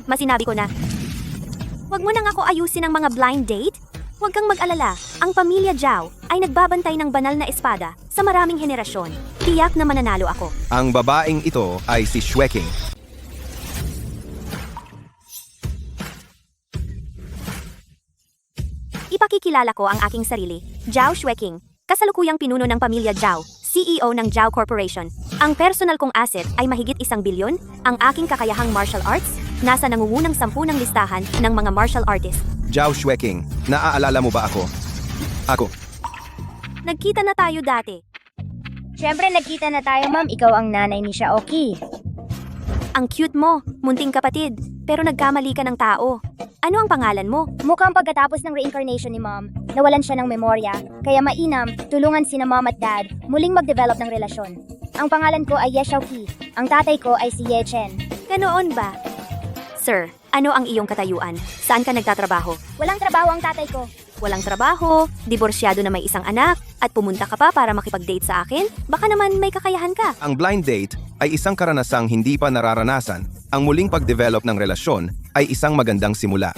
Masinabi ko na. Huwag mo nang ako ayusin ang mga blind date. Huwag kang mag-alala, ang pamilya Zhao ay nagbabantay ng banal na espada sa maraming henerasyon. Tiyak na mananalo ako. Ang babaeng ito ay si Shweking. Ipakikilala ko ang aking sarili, Zhao Shweking, kasalukuyang pinuno ng pamilya Zhao, CEO ng Zhao Corporation. Ang personal kong asset ay mahigit 1 bilyon, ang aking kakayahang martial arts, nasa nangungunang 10 ng listahan ng mga martial artists. Zhao Shweking, naaalala mo ba ako? Ako. Nagkita na tayo dati. Siyempre nagkita na tayo, ma'am. Ikaw ang nanay ni Xiaoqi. Ang cute mo, munting kapatid, pero nagkamali ka ng tao. Ano ang pangalan mo? Mukhang pagkatapos ng reincarnation ni mom, nawalan siya ng memorya. Kaya mainam, tulungan sina mom at dad muling mag-develop ng relasyon. Ang pangalan ko ay Ye Xiaoqi. Ang tatay ko ay si Ye Chen. Ganoon ba? Sir, ano ang iyong katayuan? Saan ka nagtatrabaho? Walang trabaho ang tatay ko. Walang trabaho, diborsyado na may isang anak, at pumunta ka pa para makipag-date sa akin? Baka naman may kakayahan ka. Ang blind date ay isang karanasang hindi pa nararanasan. Ang muling pag-develop ng relasyon ay isang magandang simula.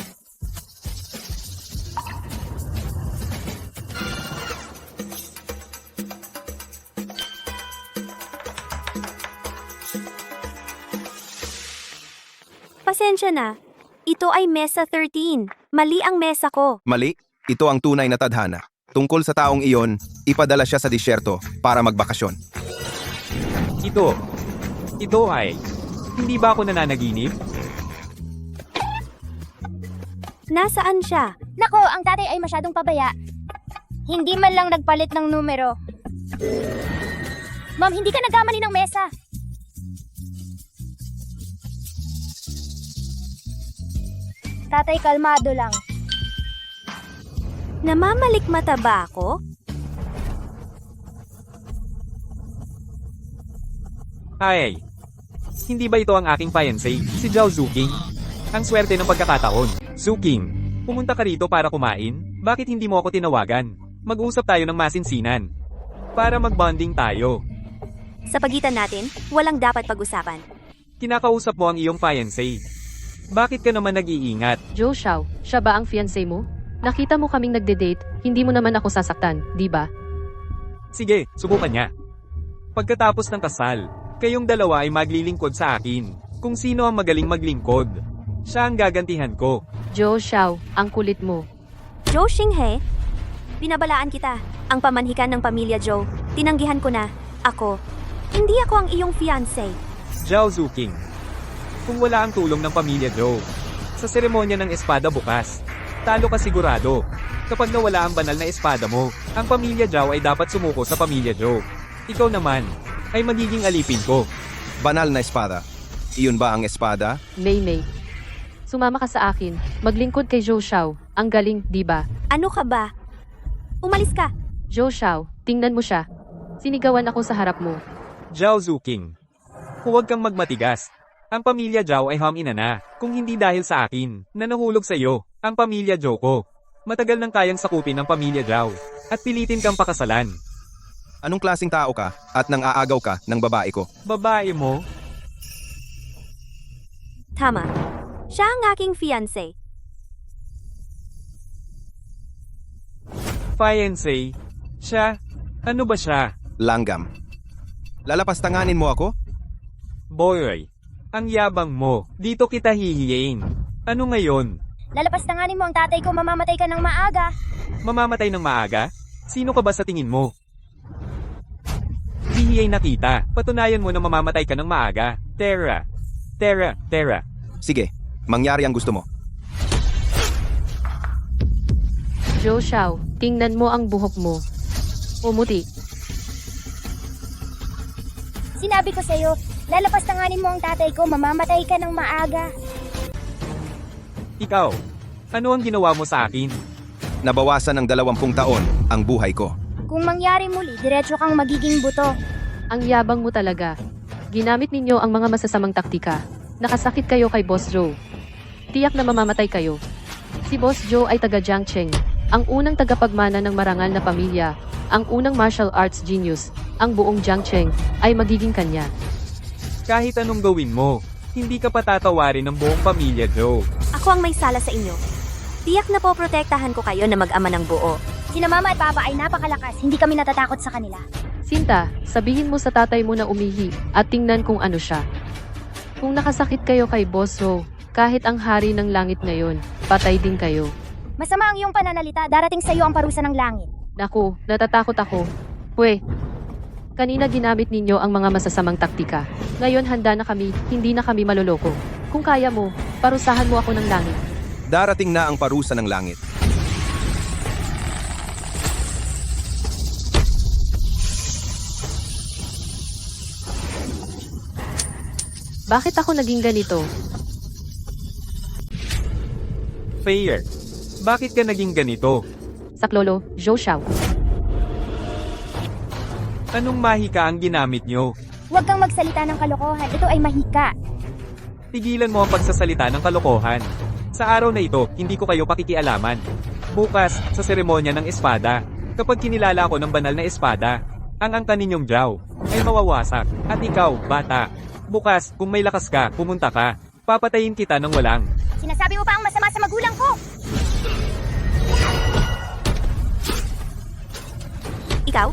Pasensya na. Ito ay mesa 13. Mali ang mesa ko. Mali, ito ang tunay na tadhana. Tungkol sa taong iyon, ipadala siya sa disyerto para magbakasyon. Ito ay, hindi ba ako nananaginip? Nasaan siya? Nako, ang tatay ay masyadong pabaya. Hindi man lang nagpalit ng numero. Ma'am, hindi ka nagkamali ng mesa. Tatay, kalmado lang. Namamalikmata ba ako? Ay, hindi ba ito ang aking fiancé, si Zhao Zuking? Ang swerte ng pagkakataon. Zuking, pumunta ka rito para kumain? Bakit hindi mo ako tinawagan? Mag-usap tayo ng masinsinan. Para mag-bonding tayo. Sa pagitan natin, walang dapat pag-usapan. Kinakausap mo ang iyong fiancé. Bakit ka naman nag-iingat? Joe Xiao, siya ba ang fiancé mo? Nakita mo kaming nagde-date, hindi mo naman ako sasaktan, di ba? Sige, subukan niya. Pagkatapos ng kasal, kayong dalawa ay maglilingkod sa akin. Kung sino ang magaling maglingkod, siya ang gagantihan ko. Joe Xiao, ang kulit mo. Zhou Xinghe, binabalaan kita. Ang pamanhikan ng pamilya Zhou, tinanggihan ko na. Ako, hindi ako ang iyong fiancé. Zhao Zuking, kung wala ang tulong ng pamilya Zhou, sa seremonya ng espada bukas, talo ka sigurado. Kapag nawala ang banal na espada mo, ang pamilya Zhao ay dapat sumuko sa pamilya Zhou. Ikaw naman, ay magiging alipin ko. Banal na espada. Iyon ba ang espada? Mei Mei. Sumama ka sa akin, maglingkod kay Joe Xiao. Ang galing, di ba? Ano ka ba? Umalis ka. Joe Xiao, tingnan mo siya. Sinigawan ako sa harap mo. Zhao Zuking, huwag kang magmatigas. Ang pamilya Zhao ay ham-ina na, kung hindi dahil sa akin, na nahulog sa iyo, ang pamilya Zhou ko. Matagal nang kayang sakupin ng pamilya Zhao, at pilitin kang pakasalan. Anong klaseng tao ka at nang aagaw ka ng babae ko? Babae mo? Tama. Siya ang aking fiancé. Fiancé? Siya? Ano ba siya? Langgam. Lalapastanganin mo ako? Boy, ang yabang mo. Dito kita hihiyain. Ano ngayon? Lalapastanganin mo ang tatay ko, mamamatay ka ng maaga. Mamamatay ng maaga? Sino ka ba sa tingin mo? Hihiyay na kita. Patunayan mo na mamamatay ka ng maaga. Tera. Sige, mangyari ang gusto mo. Joe Xiao, tingnan mo ang buhok mo. Pumuti. Sinabi ko sa'yo, lalapastanganin mo ang tatay ko, mamamatay ka ng maaga. Ikaw, ano ang ginawa mo sa akin? Nabawasan ng 20 taon ang buhay ko. Kung mangyari muli, diretso kang magiging buto. Ang yabang mo talaga. Ginamit ninyo ang mga masasamang taktika. Nakasakit kayo kay Boss Joe. Tiyak na mamamatay kayo. Si Boss Joe ay taga Jiangcheng, ang unang tagapagmana ng marangal na pamilya, ang unang martial arts genius, ang buong Jiangcheng ay magiging kanya. Kahit anong gawin mo, hindi ka patatawarin ng buong pamilya, Joe. Ako ang may sala sa inyo. Tiyak na po protektahan ko kayo na mag-ama ng buo. Sina mama at papa ay napakalakas, hindi kami natatakot sa kanila. Sinta, sabihin mo sa tatay mo na umihi at tingnan kung ano siya. Kung nakasakit kayo kay Boss Ro, kahit ang hari ng langit ngayon, patay din kayo. Masama ang iyong pananalita, darating sa iyo ang parusa ng langit. Naku, natatakot ako. Pwe, kanina ginamit ninyo ang mga masasamang taktika. Ngayon handa na kami, hindi na kami maloloko. Kung kaya mo, parusahan mo ako ng langit. Darating na ang parusa ng langit. Bakit ako naging ganito? Fair. Bakit ka naging ganito? Saklolo, Zhou Xiao. Anong mahika ang ginamit nyo? Huwag kang magsalita ng kalokohan, ito ay mahika. Tigilan mo ang pagsasalita ng kalokohan. Sa araw na ito, hindi ko kayo pakikialaman. Bukas, sa seremonya ng espada, kapag kinilala ko ng banal na espada, ang angkan ninyong Zhao ay mawawasak. At ikaw, bata, bukas, kung may lakas ka, pumunta ka. Papatayin kita ng walang. Sinasabi mo pa ang masama sa magulang ko! Ikaw?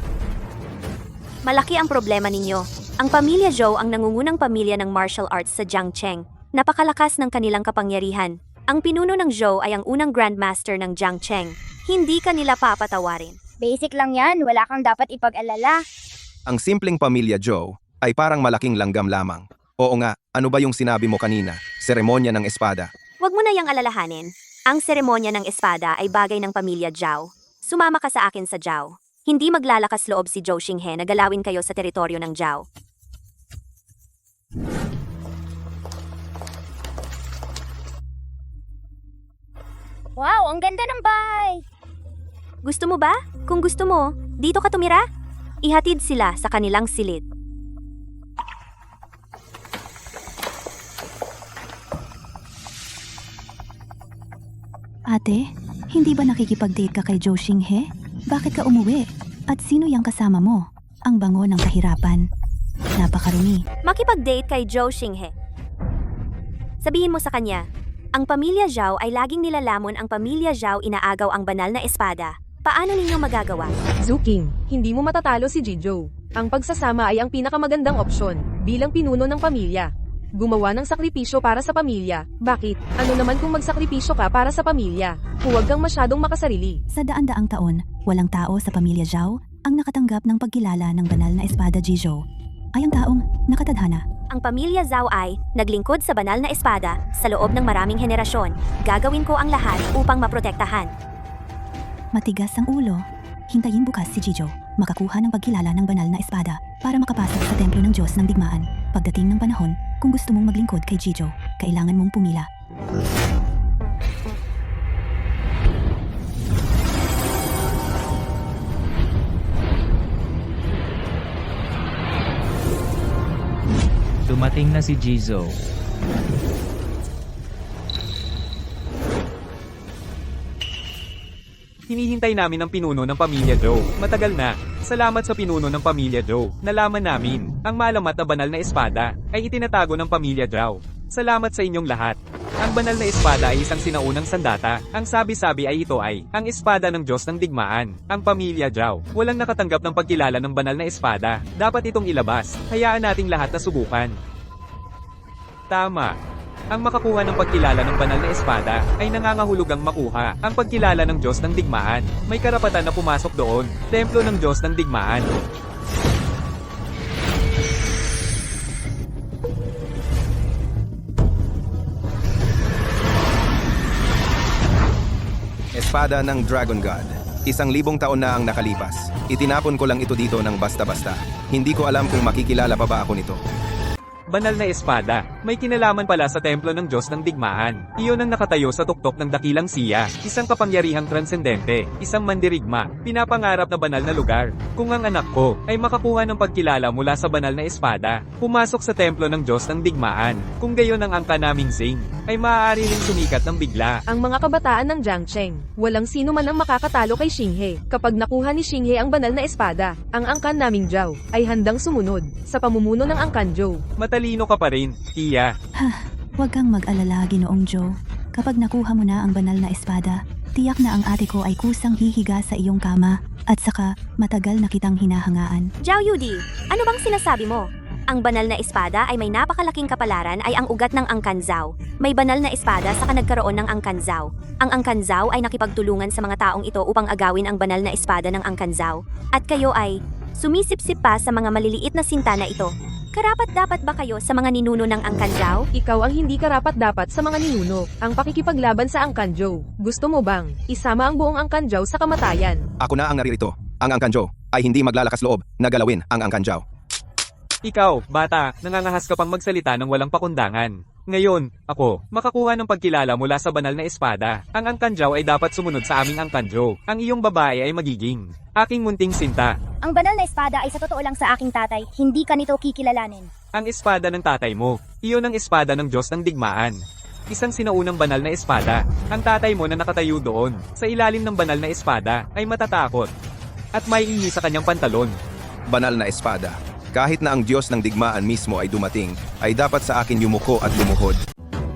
Malaki ang problema ninyo. Ang pamilya Zhou ang nangungunang pamilya ng martial arts sa Jiangcheng. Napakalakas ng kanilang kapangyarihan. Ang pinuno ng Zhou ay ang unang grandmaster ng Jiangcheng. Hindi ka nila papatawarin. Basic lang yan, wala kang dapat ipag-alala. Ang simpleng pamilya Joe ay parang malaking langgam lamang. Oo nga, ano ba yung sinabi mo kanina? Seremonya ng espada. Huwag mo na yang alalahanin. Ang seremonya ng espada ay bagay ng pamilya Zhao. Sumama ka sa akin sa Zhao. Hindi maglalakas loob si Zhou Xinghe na galawin kayo sa teritoryo ng Zhao. Wow, ang ganda ng bahay! Gusto mo ba? Kung gusto mo, dito ka tumira. Ihatid sila sa kanilang silid. Ate, hindi ba nakikipag-date ka kay Zhou Xinghe? Bakit ka umuwi? At sino yung kasama mo? Ang bango ng kahirapan. Napakarumi. Makipag-date kay Zhou Xinghe. Sabihin mo sa kanya, ang pamilya Zhao ay laging nilalamon ang pamilya Zhao inaagaw ang banal na espada. Paano ninyo magagawa? Zuking, hindi mo matatalo si Jizhou. Ang pagsasama ay ang pinakamagandang opsyon bilang pinuno ng pamilya. Gumawa ng sakripisyo para sa pamilya. Bakit? Ano naman kung magsakripisyo ka para sa pamilya? Huwag kang masyadong makasarili. Sa daan-daang taon, walang tao sa pamilya Zhao ang nakatanggap ng pagkilala ng banal na espada Jizhou. Ay ang taong nakatadhana. Ang pamilya Zhao ay naglingkod sa banal na espada sa loob ng maraming henerasyon. Gagawin ko ang lahat upang maprotektahan. Matigas ang ulo. Hintayin bukas si Jizhou makakuha ng pagkilala ng banal na espada para makapasok sa templo ng Diyos ng Digmaan. Pagdating ng panahon, kung gusto mong maglingkod kay Jizhou, kailangan mong pumila. Dumating na si Jizhou. Hinihintay namin ang pinuno ng pamilya Zhou. Matagal na. Salamat sa pinuno ng pamilya Zhou. Nalaman namin, ang malamat na banal na espada ay itinatago ng pamilya Zhao. Salamat sa inyong lahat. Ang banal na espada ay isang sinaunang sandata. Ang sabi-sabi ay ito ay ang espada ng Diyos ng Digmaan. Ang pamilya Zhao, walang nakatanggap ng pagkilala ng banal na espada. Dapat itong ilabas. Hayaan nating lahat na subukan. Tama. Ang makakuha ng pagkilala ng banal na espada ay nangangahulugang makuha ang pagkilala ng Diyos ng Digmaan. May karapatan na pumasok doon, templo ng Diyos ng Digmaan. Espada ng Dragon God. 1,000 taon na ang nakalipas. Itinapon ko lang ito dito ng basta-basta. Hindi ko alam kung makikilala pa ba ako nito. Banal na espada, may kinalaman pala sa templo ng Diyos ng Digmaan. Iyon ang nakatayo sa tuktok ng dakilang siya, isang kapangyarihang transcendente, isang mandirigma, pinapangarap na banal na lugar. Kung ang anak ko ay makakuha ng pagkilala mula sa banal na espada, pumasok sa templo ng Diyos ng Digmaan. Kung gayon ang angka naming Zing, ay maaari ring sumikat ng bigla. Ang mga kabataan ng Jiangcheng, walang sino man ang makakatalo kay Xinghe. Kapag nakuha ni Xinghe ang banal na espada, ang angkan naming Zhao ay handang sumunod sa pamumuno ng angkan Zhou. Matalino ka pa rin, Tia. Huwag kang mag-alala, Ginoong Joe. Kapag nakuha mo na ang banal na espada, tiyak na ang ate ko ay kusang hihiga sa iyong kama, at saka matagal na kitang hinahangaan. Zhao Yudi, ano bang sinasabi mo? Ang banal na espada ay may napakalaking kapalaran ay ang ugat ng Angkan Zhao. May banal na espada saka nagkaroon ng Angkan Zhao. Ang Angkan Zhao ay nakipagtulungan sa mga taong ito upang agawin ang banal na espada ng Angkan Zhao. At kayo ay sumisip-sip pa sa mga maliliit na sinta na ito. Karapat-dapat ba kayo sa mga ninuno ng Angkan Zhao? Ikaw ang hindi karapat-dapat sa mga ninuno. Ang pakikipaglaban sa Angkan Zhao. Gusto mo bang isama ang buong Angkan Zhao sa kamatayan? Ako na ang naririto. Ang Angkan Zhao ay hindi maglalakas loob na galawin ang Angkan Zhao. Ikaw, bata, nangangahas ka pang magsalita ng walang pakundangan. Ngayon, ako, makakuha ng pagkilala mula sa banal na espada. Ang Angkan Zhao ay dapat sumunod sa aming Angkan Zhao. Ang iyong babae ay magiging aking munting sinta. Ang banal na espada ay sa totoo lang sa aking tatay, hindi ka nito kikilalanin. Ang espada ng tatay mo, iyon ang espada ng Diyos ng Digmaan. Isang sinaunang banal na espada. Ang tatay mo na nakatayo doon, sa ilalim ng banal na espada, ay matatakot. At may ingi sa kanyang pantalon. Banal na espada. Kahit na ang Diyos ng digmaan mismo ay dumating, ay dapat sa akin yumuko at lumuhod.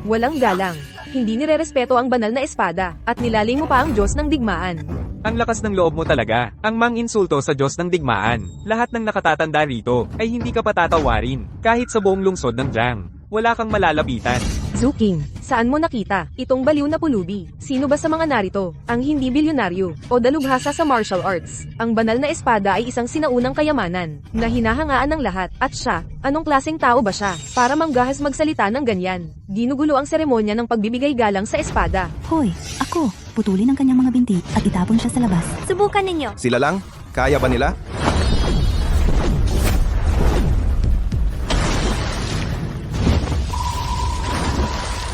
Walang galang. Hindi nirerespeto ang banal na espada, at nilaling mo pa ang Diyos ng digmaan. Ang lakas ng loob mo talaga, ang mang-insulto sa Diyos ng Digmaan. Lahat ng nakatatanda rito, ay hindi ka patatawarin, kahit sa buong lungsod ng Jiang. Wala kang malalapitan. Zuking, saan mo nakita itong baliw na pulubi? Sino ba sa mga narito ang hindi bilyonaryo o dalubhasa sa martial arts? Ang banal na espada ay isang sinaunang kayamanan na hinahangaan ng lahat. At siya, anong klaseng tao ba siya para manggahas magsalita ng ganyan? Ginugulo ang seremonya ng pagbibigay galang sa espada. Hoy, ako! Putulin ang kanyang mga binti at itapon siya sa labas. Subukan ninyo. Sila lang? Kaya ba nila?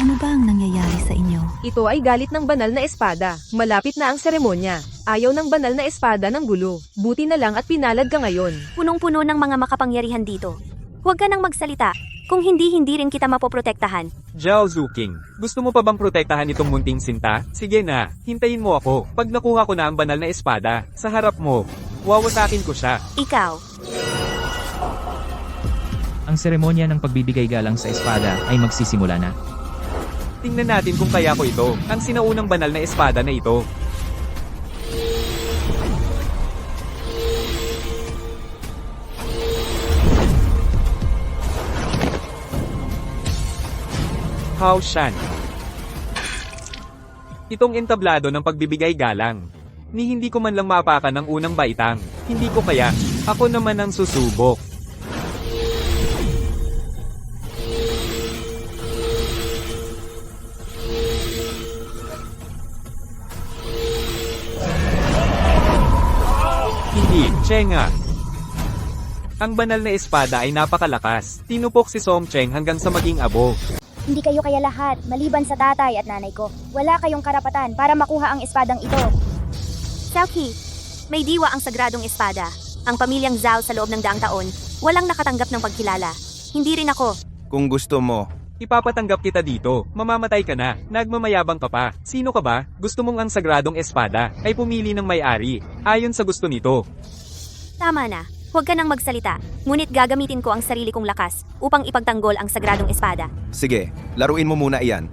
Ano ba ang nangyayari sa inyo? Ito ay galit ng banal na espada. Malapit na ang seremonya. Ayaw ng banal na espada ng gulo. Buti na lang at pinalad ka ngayon. Punong-puno ng mga makapangyarihan dito. Huwag ka nang magsalita. Kung hindi rin kita mapoprotektahan. Zhao Zuking, gusto mo pa bang protektahan itong munting sinta? Sige na, hintayin mo ako. Pag nakuha ko na ang banal na espada, sa harap mo, wawasakin ko siya. Ikaw. Ang seremonya ng pagbibigay galang sa espada ay magsisimula na. Tingnan natin kung kaya ko ito, ang sinaunang banal na espada na ito. Hao Shan. Itong entablado ng pagbibigay galang. Ni hindi ko man lang maapakan ng unang baitang. Hindi ko kaya. Ako naman ang susubok. Hindi, Chenga. Ang banal na espada ay napakalakas. Tinupok si Song Cheng hanggang sa maging abo. Hindi kayo kaya lahat, maliban sa tatay at nanay ko. Wala kayong karapatan para makuha ang espadang ito. Xiaoqi, may diwa ang sagradong espada. Ang pamilyang Zhao sa loob ng daang taon, walang nakatanggap ng pagkilala. Hindi rin ako. Kung gusto mo, Ipapatanggap kita dito. Mamamatay ka na. Nagmamayabang ka pa. Sino ka ba? Gusto mong ang sagradong espada ay pumili ng may-ari. Ayon sa gusto nito. Tama na. Huwag ka nang magsalita. Ngunit gagamitin ko ang sarili kong lakas upang ipagtanggol ang sagradong espada. sige, laruin mo muna iyan.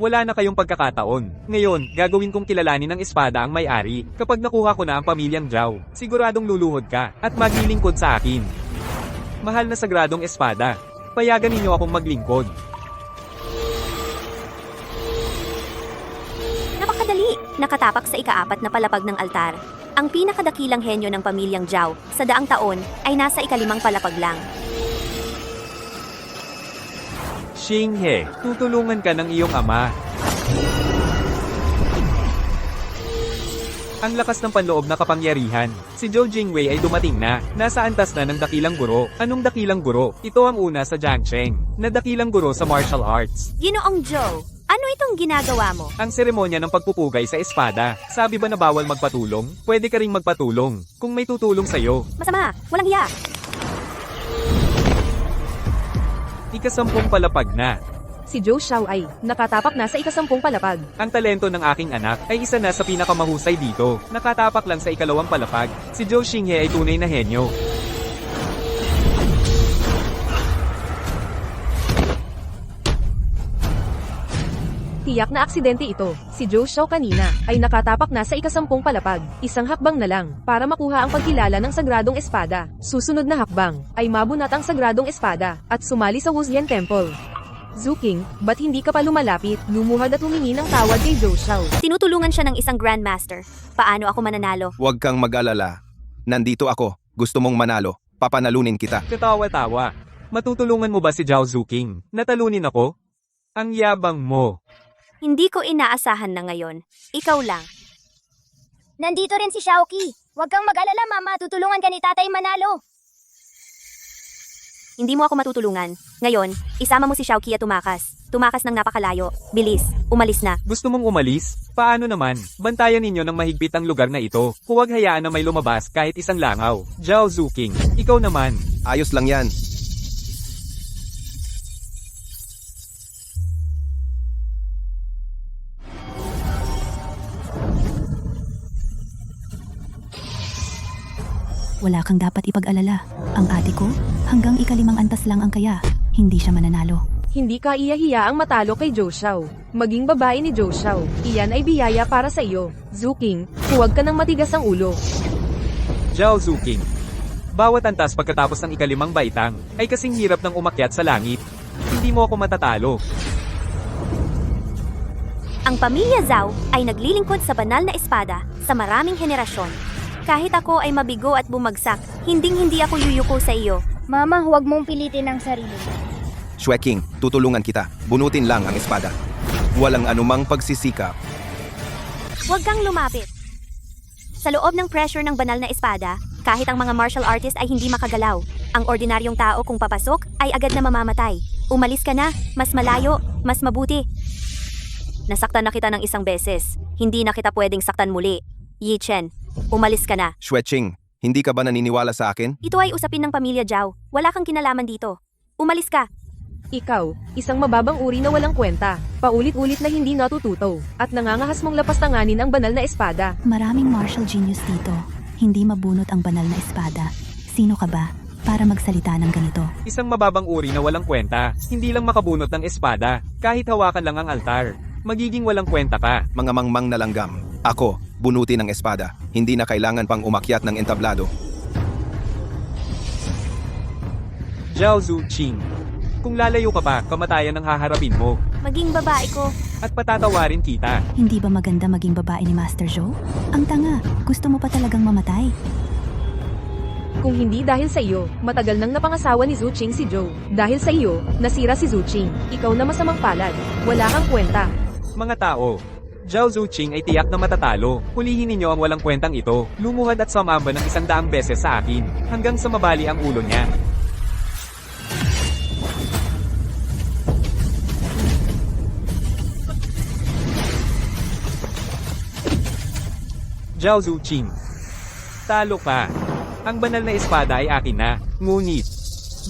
Wala na kayong pagkakataon. Ngayon, gagawin kong kilalanin ng espada ang may-ari. Kapag nakuha ko na ang pamilyang Zhao, siguradong luluhod ka at maglilingkod sa akin. Mahal na sagradong espada. Payagan ninyo akong maglingkod. Napakadali! Nakatapak sa ika-4 na palapag ng altar. Ang pinakadakilang henyo ng pamilyang Zhao sa daang taon ay nasa ika-5 palapag lang. Xinghe, tutulungan ka ng iyong ama. Ang lakas ng panloob na kapangyarihan. Si Zhou Jingwei ay dumating na. Nasa antas na ng dakilang guro. Anong dakilang guro? Ito ang una sa Jiangcheng, na dakilang guro sa martial arts. Ginoong Zhou, ano itong ginagawa mo? Ang seremonya ng pagpupugay sa espada. Sabi ba na bawal magpatulong? Pwede ka ring magpatulong, kung may tutulong sa'yo. Masama, walang hiya. Ika-10 palapag na. Si Zhou Xiao ay nakatapak na sa ika-10 palapag. Ang talento ng aking anak ay isa na sa pinakamahusay dito. Nakatapak lang sa ika-2 palapag. Si Zhou Xinghe ay tunay na henyo. Tiyak na aksidente ito. Si Joe Xiao kanina ay nakatapak na sa ika-10 palapag. Isang hakbang na lang para makuha ang pagkilala ng Sagradong Espada. Susunod na hakbang ay mabunat ang Sagradong Espada at sumali sa Wuxian Temple. Zuking, ba't hindi ka pa lumalapit? Lumuhad at humingi ng tawad kay Joe Xiao. Tinutulungan siya ng isang Grandmaster. Paano ako mananalo? Huwag kang mag-alala. Nandito ako. Gusto mong manalo. Papanalunin kita. Katawa-tawa. Matutulungan mo ba si Zhao Zuking? Natalunin ako? Ang yabang mo. Hindi ko inaasahan na ngayon. Ikaw lang. Nandito rin si Xiaoqi. Huwag kang mag-alala, Mama. Tutulungan ka ni Tatay manalo. Hindi mo ako matutulungan. Ngayon, isama mo si Xiaoqi at tumakas. Tumakas ng napakalayo. Bilis. Umalis na. Gusto mong umalis? Paano naman? Bantayan ninyo ng mahigpit ang lugar na ito. Huwag hayaan na may lumabas kahit isang langaw. Zhao Zuking, ikaw naman. Ayos lang yan. Wala kang dapat ipag-alala. Ang ate ko, hanggang ika-5 antas lang ang kaya. Hindi siya mananalo. Hindi ka iyahiyaang matalo kay Joe Xiao. Maging babae ni Joe Xiao. Iyan ay biyaya para sa iyo. Zuking, huwag ka nang matigas ang ulo. Zhao Zuking. Bawat antas pagkatapos ng ika-5 baitang ay kasing hirap ng umakyat sa langit. Hindi mo ako matatalo. Ang pamilya Zhao ay naglilingkod sa banal na espada sa maraming henerasyon. Kahit ako ay mabigo at bumagsak, hinding-hindi ako yuyuko sa iyo. Mama, huwag mong pilitin ang sarili. Shweking, tutulungan kita. Bunutin lang ang espada. Walang anumang pagsisikap. Huwag kang lumapit. Sa loob ng pressure ng banal na espada, kahit ang mga martial artist ay hindi makagalaw. Ang ordinaryong tao kung papasok ay agad na mamamatay. Umalis ka na, mas malayo, mas mabuti. Nasaktan na kita ng isang beses. Hindi na kita pwedeng saktan muli. Yi Chen, umalis ka na. Shweching, hindi ka ba naniniwala sa akin? Ito ay usapin ng pamilya Zhao. Wala kang kinalaman dito. Umalis ka. Ikaw, isang mababang uri na walang kwenta. Paulit-ulit na hindi natututo. At nangangahas mong lapastanganin ang banal na espada. Maraming martial genius dito. Hindi mabunot ang banal na espada. Sino ka ba para magsalita ng ganito? Isang mababang uri na walang kwenta. Hindi lang makabunot ng espada. Kahit hawakan lang ang altar. Magiging walang kwenta ka. Mga mangmang na langgam. Ako, bunutin ng espada. Hindi na kailangan pang umakyat ng entablado. Zhao Zuqing. Kung lalayo ka pa, kamatayan ang haharapin mo. Maging babae ko. At patatawarin kita. Hindi ba maganda maging babae ni Master Zhou? Ang tanga, gusto mo pa talagang mamatay. Kung hindi dahil sa iyo, matagal nang napangasawa ni Zuqing si Joe. Dahil sa iyo, nasira si Zuqing. Ikaw na masamang palad. Wala kang kwenta. Mga tao, Zhao Zuqing ay tiyak na matatalo. Hulihin ninyo ang walang kwentang ito. Lumuhad at sumamba ng 100 beses sa akin, hanggang sa mabali ang ulo niya. Zhao Zuqing. Talo ka. Ang banal na espada ay akin na. Ngunit,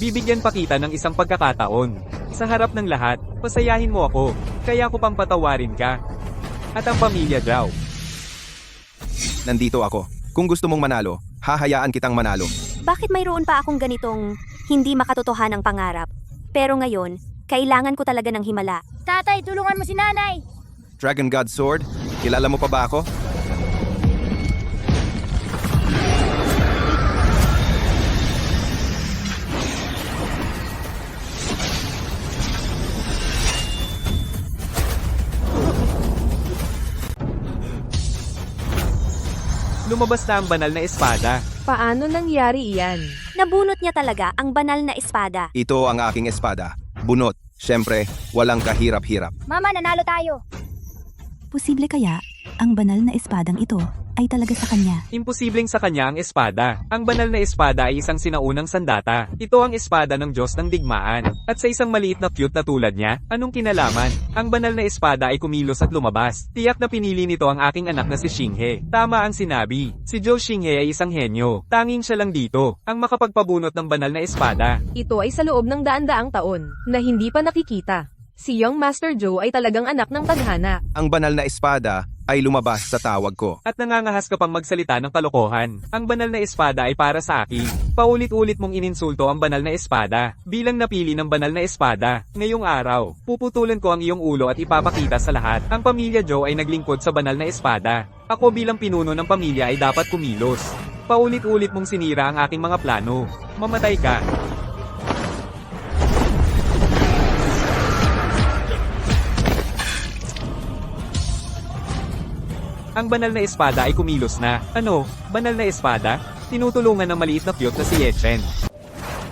bibigyan pa kita ng isang pagkakataon. Sa harap ng lahat, pasayahin mo ako. Kaya ko pang patawarin ka. At ang pamilya Zhao. Nandito ako. Kung gusto mong manalo, hahayaan kitang manalo. Bakit mayroon pa akong ganitong hindi makatotohanang pangarap? Pero ngayon, kailangan ko talaga ng himala. Tatay, tulungan mo si Nanay. Dragon God Sword, kilala mo pa ba ako? Lumabas na ang banal na espada. Paano nangyari iyan? Nabunot niya talaga ang banal na espada. Ito ang aking espada. Bunot. Siyempre, walang kahirap-hirap. Mama, nanalo tayo. Posible kaya, ang banal na espadang ito ay talaga sa kanya. Imposibleng sa kanya ang espada. Ang banal na espada ay isang sinaunang sandata. Ito ang espada ng Diyos ng digmaan. At sa isang maliit na cute na tulad niya, anong kinalaman? Ang banal na espada ay kumilos at lumabas. Tiyak na pinili nito ang aking anak na si Xinghe. Tama ang sinabi. Si Zhou Xinghe ay isang henyo. Tanging siya lang dito, ang makapagpabunot ng banal na espada. Ito ay sa loob ng daan-daang taon, na hindi pa nakikita. Si Young Master Joe ay talagang anak ng tadhana. Ang banal na espada ay lumabas sa tawag ko. At nangangahas ka pang magsalita ng kalokohan. Ang banal na espada ay para sa akin. Paulit-ulit mong ininsulto ang banal na espada. Bilang napili ng banal na espada, ngayong araw, puputulan ko ang iyong ulo at ipapakita sa lahat. Ang pamilya Joe ay naglingkod sa banal na espada. Ako bilang pinuno ng pamilya ay dapat kumilos. Paulit-ulit mong sinira ang aking mga plano. Mamatay ka. Ang banal na espada ay kumilos na. Ano? Banal na espada? Tinutulungan ng maliit na cute na si Yechen.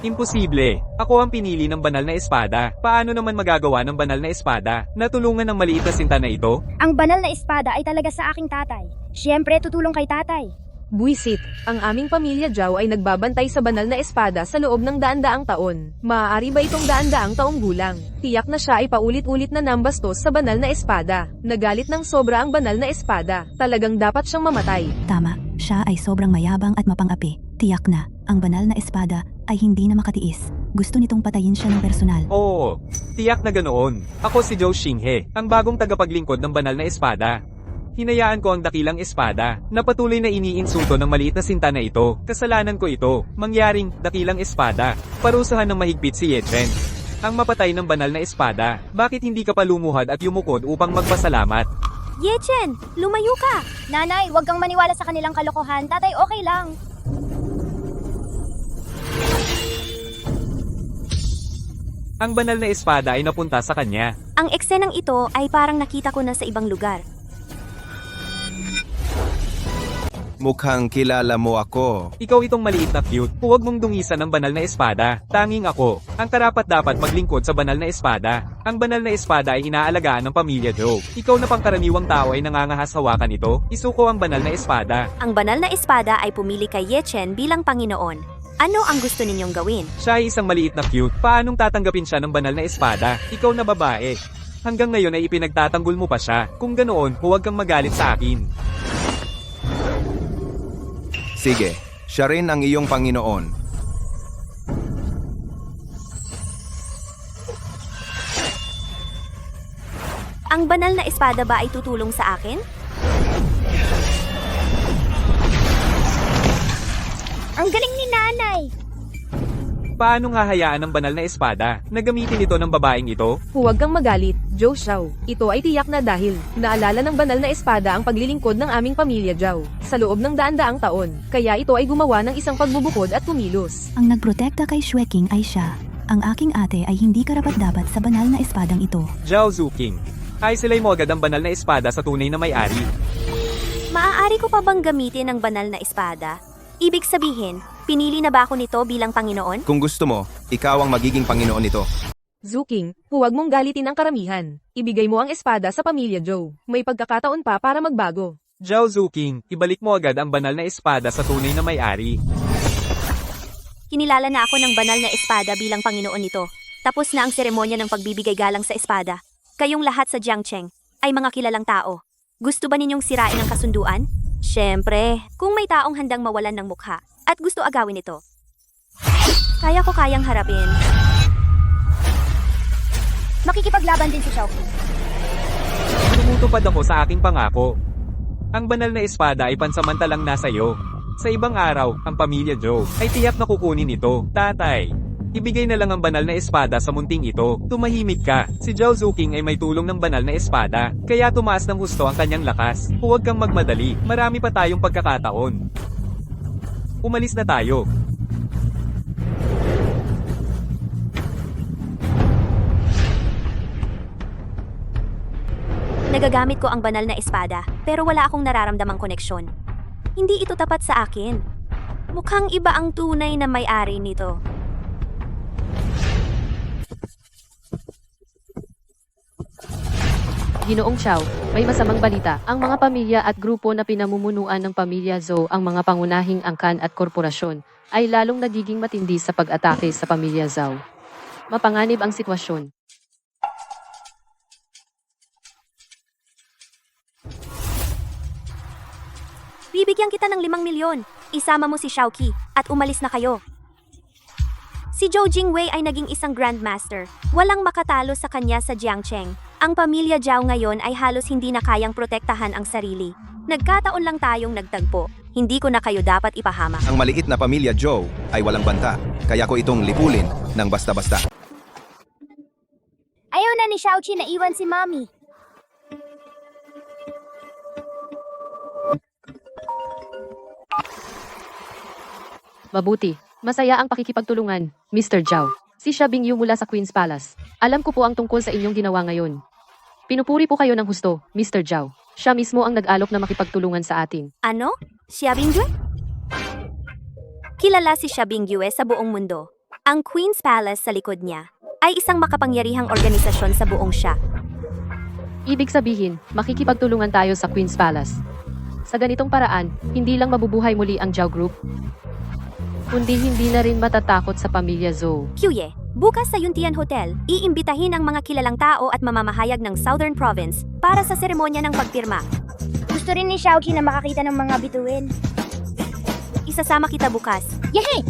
Imposible. Ako ang pinili ng banal na espada. Paano naman magagawa ng banal na espada? Natulungan ng maliit na sinta na ito? Ang banal na espada ay talaga sa aking tatay. Siyempre, tutulong kay tatay. Buisit, ang aming pamilya Zhao ay nagbabantay sa banal na espada sa loob ng daan-daang taon. Maaari ba itong daan-daang taong gulang? Tiyak na siya ay paulit-ulit na nambastos sa banal na espada. Nagalit ng sobra ang banal na espada. Talagang dapat siyang mamatay. Tama, siya ay sobrang mayabang at mapangapi. Tiyak na, ang banal na espada ay hindi na makatiis. Gusto nitong patayin siya ng personal. Oo, tiyak na ganoon. Ako si Zhou Xinghe, ang bagong tagapaglingkod ng banal na espada. Hinayaan ko ang dakilang espada, na patuloy na iniinsulto ng maliit na sinta na ito. Kasalanan ko ito, mangyaring dakilang espada. Parusahan ng mahigpit si Yechen. Ang mapatay ng banal na espada, bakit hindi ka pa lumuhad at yumukod upang magpasalamat? Yechen, lumayo ka! Nanay, huwag kang maniwala sa kanilang kalokohan. Tatay, okay lang. Ang banal na espada ay napunta sa kanya. Ang eksenang ito ay parang nakita ko na sa ibang lugar. Mukhang kilala mo ako. Ikaw itong maliit na cute, huwag mong dungisan ng banal na espada. Tanging ako, ang karapat-dapat maglingkod sa banal na espada. Ang banal na espada ay inaalagaan ng pamilya Joe. Ikaw na pangkaraniwang tao ay nangangahas hawakan ito, isuko ang banal na espada. Ang banal na espada ay pumili kay Yechen bilang Panginoon. Ano ang gusto ninyong gawin? Siya ay isang maliit na cute, paanong tatanggapin siya ng banal na espada? Ikaw na babae. Hanggang ngayon ay ipinagtatanggol mo pa siya, kung ganoon, huwag kang magalit sa akin. Sige, siya rin ang iyong Panginoon. Ang banal na espada ba ay tutulong sa akin? Ang galing ni nanay! Paanong hahayaan ng banal na espada na gamitin ito ng babaeng ito? Huwag kang magalit, Zhou Xiao. Ito ay tiyak na dahil naalala ng banal na espada ang paglilingkod ng aming pamilya Zhao sa loob ng daan-daang taon. Kaya ito ay gumawa ng isang pagbubukod at kumilos. Ang nagprotekta kay Xueqing ay siya. Ang aking ate ay hindi karapat-dapat sa banal na espadang ito. Zhao Zuking. Ay sila'y mo agad ang banal na espada sa tunay na may-ari. Maaari ko pa bang gamitin ang banal na espada? Ibig sabihin, pinili na ba ako nito bilang Panginoon? Kung gusto mo, ikaw ang magiging Panginoon nito. Zuking, huwag mong galitin ang karamihan. Ibigay mo ang espada sa pamilya Zhou. May pagkakataon pa para magbago. Zhao Zuking, ibalik mo agad ang banal na espada sa tunay na may-ari. Kinilala na ako ng banal na espada bilang Panginoon nito. Tapos na ang seremonya ng pagbibigay galang sa espada. Kayong lahat sa Jiangcheng ay mga kilalang tao. Gusto ba ninyong sirain ang kasunduan? Siyempre, kung may taong handang mawalan ng mukha at gusto agawin ito, kaya ko kayang harapin. Makikipaglaban din si Xiaoqi. Tumutupad ako sa aking pangako. Ang banal na espada ay pansamantalang nasa iyo. Sa ibang araw, ang pamilya Zhou ay tiyak na kukunin ito. Tatay, ibigay na lang ang banal na espada sa munting ito. Tumahimik ka. Si Zhao Zuking ay may tulong ng banal na espada, kaya tumaas ng husto ang kanyang lakas. Huwag kang magmadali. Marami pa tayong pagkakataon. Umalis na tayo. Nagagamit ko ang banal na espada, pero wala akong nararamdamang koneksyon. Hindi ito tapat sa akin. Mukhang iba ang tunay na may-ari nito. Ginoong Xiao, may masamang balita. Ang mga pamilya at grupo na pinamumunuan ng pamilya Zhou, ang mga pangunahing angkan at korporasyon, ay lalong nagiging matindi sa pag-atake sa pamilya Zhao. Mapanganib ang sitwasyon. Bibigyan kita ng 5 milyon. Isama mo si Xiaoqi at umalis na kayo. Si Zhou Jingwei ay naging isang grandmaster. Walang makatalo sa kanya sa Jiangcheng. Ang pamilya Zhao ngayon ay halos hindi na kayang protektahan ang sarili. Nagkataon lang tayong nagtagpo. Hindi ko na kayo dapat ipahamak. Ang maliit na pamilya Zhou ay walang banta, kaya ko itong lipulin ng basta-basta. Ayaw na ni Xiaoqi na iwan si Mommy. Mabuti. Masaya ang pakikipagtulungan, Mr. Zhao. Si Xia Bingyu mula sa Queen's Palace. Alam ko po ang tungkol sa inyong ginawa ngayon. Pinupuri po kayo ng husto, Mr. Zhao. Siya mismo ang nag-alok na makipagtulungan sa atin. Ano? Xia Bingyue? Kilala si Xia Bingyue sa buong mundo. Ang Queen's Palace sa likod niya ay isang makapangyarihang organisasyon sa buong Xia. Ibig sabihin, makikipagtulungan tayo sa Queen's Palace. Sa ganitong paraan, hindi lang mabubuhay muli ang Zhao Group, kundi hindi na rin matatakot sa pamilya Zhou. Kyuye, bukas sa Yuntian Hotel, iimbitahin ang mga kilalang tao at mamamahayag ng Southern Province para sa seremonya ng pagpirma. Gusto rin ni Xiaoqi na makakita ng mga bituin. Isasama kita bukas. Yehey!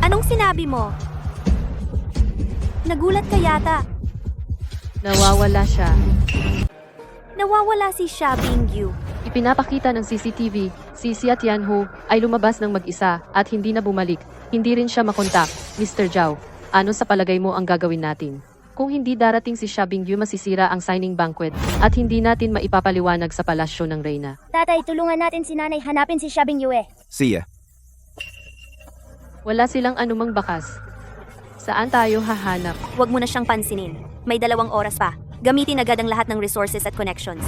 Anong sinabi mo? Nagulat ka yata. Nawawala siya. Nawawala si Xia Bingyu. Ipinapakita ng CCTV, si Xia Tianhu ay lumabas ng mag-isa at hindi na bumalik. Hindi rin siya makontak. Mr. Zhao, ano sa palagay mo ang gagawin natin? Kung hindi darating si Xia Bingyu, masisira ang signing banquet at hindi natin maipapaliwanag sa palasyo ng Reyna. Tatay, tulungan natin si Nanay hanapin si Xia Bingyue. Siya, Wala silang anumang bakas. Saan tayo hahanap? Huwag mo na siyang pansinin. May 2 oras pa. Gamitin agad ang lahat ng resources at connections.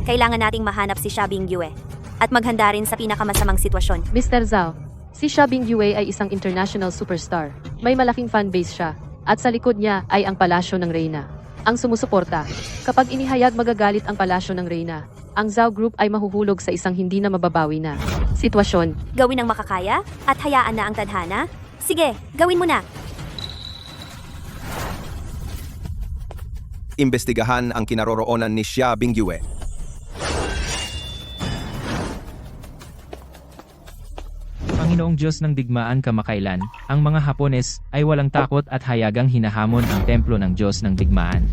Kailangan nating mahanap si Xia Bingyue at maghanda rin sa pinakamasamang sitwasyon. Mr. Zhao, si Xia Bingyue ay isang international superstar. May malaking fanbase siya at sa likod niya ay ang palasyo ng Reyna. Ang sumusuporta. Kapag inihayag magagalit ang palasyo ng Reyna, ang Zhao Group ay mahuhulog sa isang hindi na mababawi na sitwasyon. Gawin ang makakaya at hayaan na ang tadhana? Sige, gawin mo na. imbestigahan ang kinaroroonan ni Xia Bingyue. Panginoong Diyos ng digmaan kamakailan, ang mga Hapones ay walang takot at hayagang hinahamon ang templo ng Diyos ng digmaan.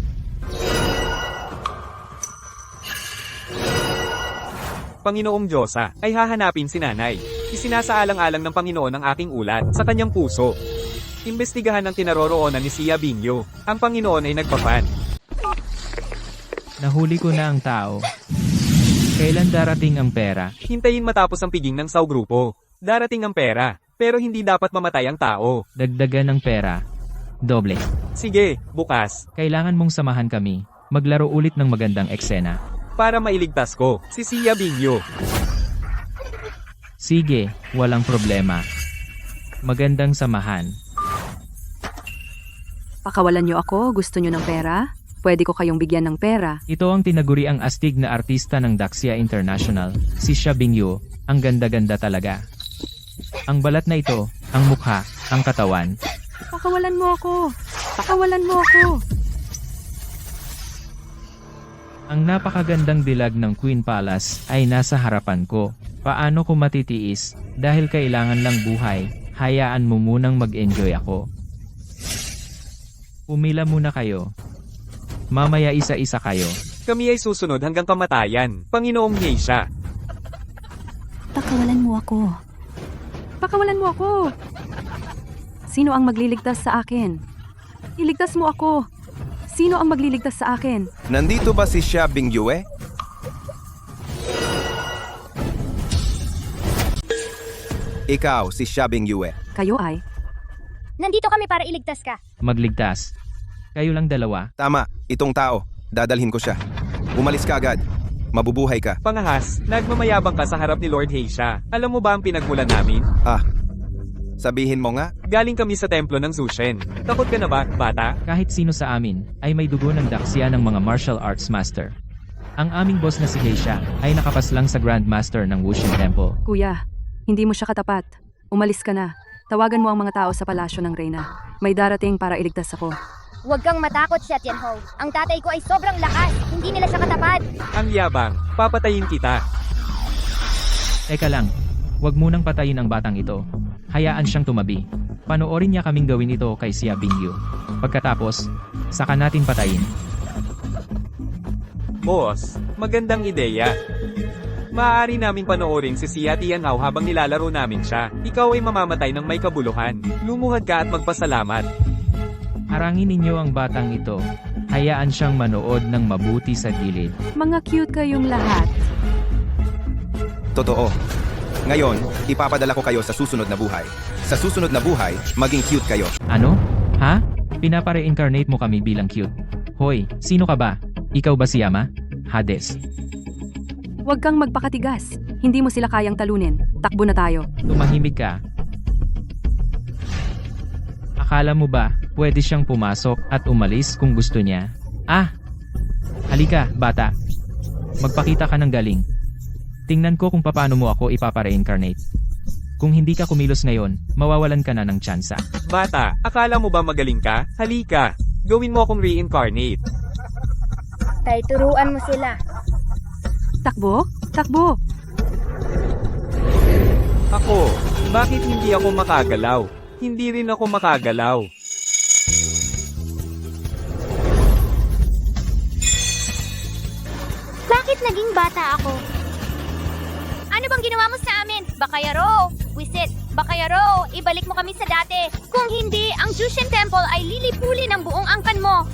Panginoong Diyosa, ay hahanapin si nanay. Isinasaalang-alang ng Panginoon ang aking ulat sa kanyang puso. Imbestigahan ang kinaroroonan ni Xia Bingyu. Ang Panginoon ay nagpapan. Nahuli ko na ang tao. Kailan darating ang pera? Hintayin matapos ang piging ng Zhao Grupo. Darating ang pera, pero hindi dapat mamatay ang tao. Dagdagan ng pera. Doble. Sige, bukas, Kailangan mong samahan kami. Maglaro ulit ng magandang eksena. para mailigtas ko, si Xia Bingyu. Sige, walang problema. Magandang samahan. Pakawalan niyo ako, gusto niyo ng pera? Pwede ko kayong bigyan ng pera. Ito ang tinaguriang astig na artista ng Daxia International, si Xia Bingyu. Ang ganda-ganda talaga. Ang balat na ito, ang mukha, ang katawan. Pakawalan mo ako! Pakawalan mo ako! Ang napakagandang dilag ng Queen Palace ay nasa harapan ko. Paano ko matitiis? Dahil kailangan lang buhay, hayaan mo munang mag-enjoy ako. Pumila muna kayo. Mamaya isa-isa kayo. Kami ay susunod hanggang kamatayan, Panginoong Geisha. Pakawalan mo ako. Pakawalan mo ako! Sino ang magliligtas sa akin? Iligtas mo ako! Sino ang magliligtas sa akin? Nandito ba si Xia Bingyue? Ikaw, si Xia Bingyue. Kayo ay? Nandito kami para iligtas ka. Magligtas. Kayo lang dalawa. Tama, itong tao. Dadalhin ko siya. Umalis ka agad. Mabubuhay ka. Pangahas, nagmamayabang ka sa harap ni Lord Geisha. Alam mo ba ang pinagmulan namin? Sabihin mo nga. Galing kami sa templo ng Zushen. Takot ka na ba, bata? Kahit sino sa amin ay may dugo ng Daxia ng mga martial arts master. Ang aming boss na si Geisha ay nakapaslang sa Grand Master ng Wushin Temple. Kuya, hindi mo siya katapat. Umalis ka na. Tawagan mo ang mga tao sa palasyo ng Reyna. May darating para iligtas ako. Huwag kang matakot, Shetianho. Ang tatay ko ay sobrang lakas. Hindi nila siya katapad. Ang yabang, papatayin kita. Teka lang, wag munang patayin ang batang ito. Hayaan siyang tumabi. Panoorin niya kaming gawin ito kay Xia Bingyu. Pagkatapos, saka natin patayin. Boss, magandang ideya. Maaari naming panoorin si Xia Tianhao habang nilalaro namin siya. Ikaw ay mamamatay ng may kabuluhan. Lumuhad ka at magpasalamat. Harangin ninyo ang batang ito. Hayaan siyang manood ng mabuti sa gilid. Mga cute kayong lahat. Totoo. Ngayon, ipapadala ko kayo sa susunod na buhay. Sa susunod na buhay, maging cute kayo. Ano? Ha? Pinapare-incarnate mo kami bilang cute. Hoy, sino ka ba? Ikaw ba si Yama? Hades. Huwag kang magpakatigas. Hindi mo sila kayang talunin. Takbo na tayo. Tumahimik ka. Akala mo ba, pwede siyang pumasok at umalis kung gusto niya? Ah! Halika, bata. Magpakita ka ng galing. Tingnan ko kung paano mo ako ipapare-incarnate. Kung hindi ka kumilos ngayon, mawawalan ka na ng tsansa. Bata, akala mo ba magaling ka? Halika, gawin mo akong reincarnate. Tay, turuan mo sila. Takbo? Takbo! Ako, bakit hindi ako makagalaw? Hindi rin ako makagalaw. Bakit naging bata ako? Ano bang ginawa mo sa amin? Bakayaro! Wisit! Bakayaro! Ibalik mo kami sa dati! Kung hindi, ang Jushin Temple ay lilipulin ng buong angkan mo!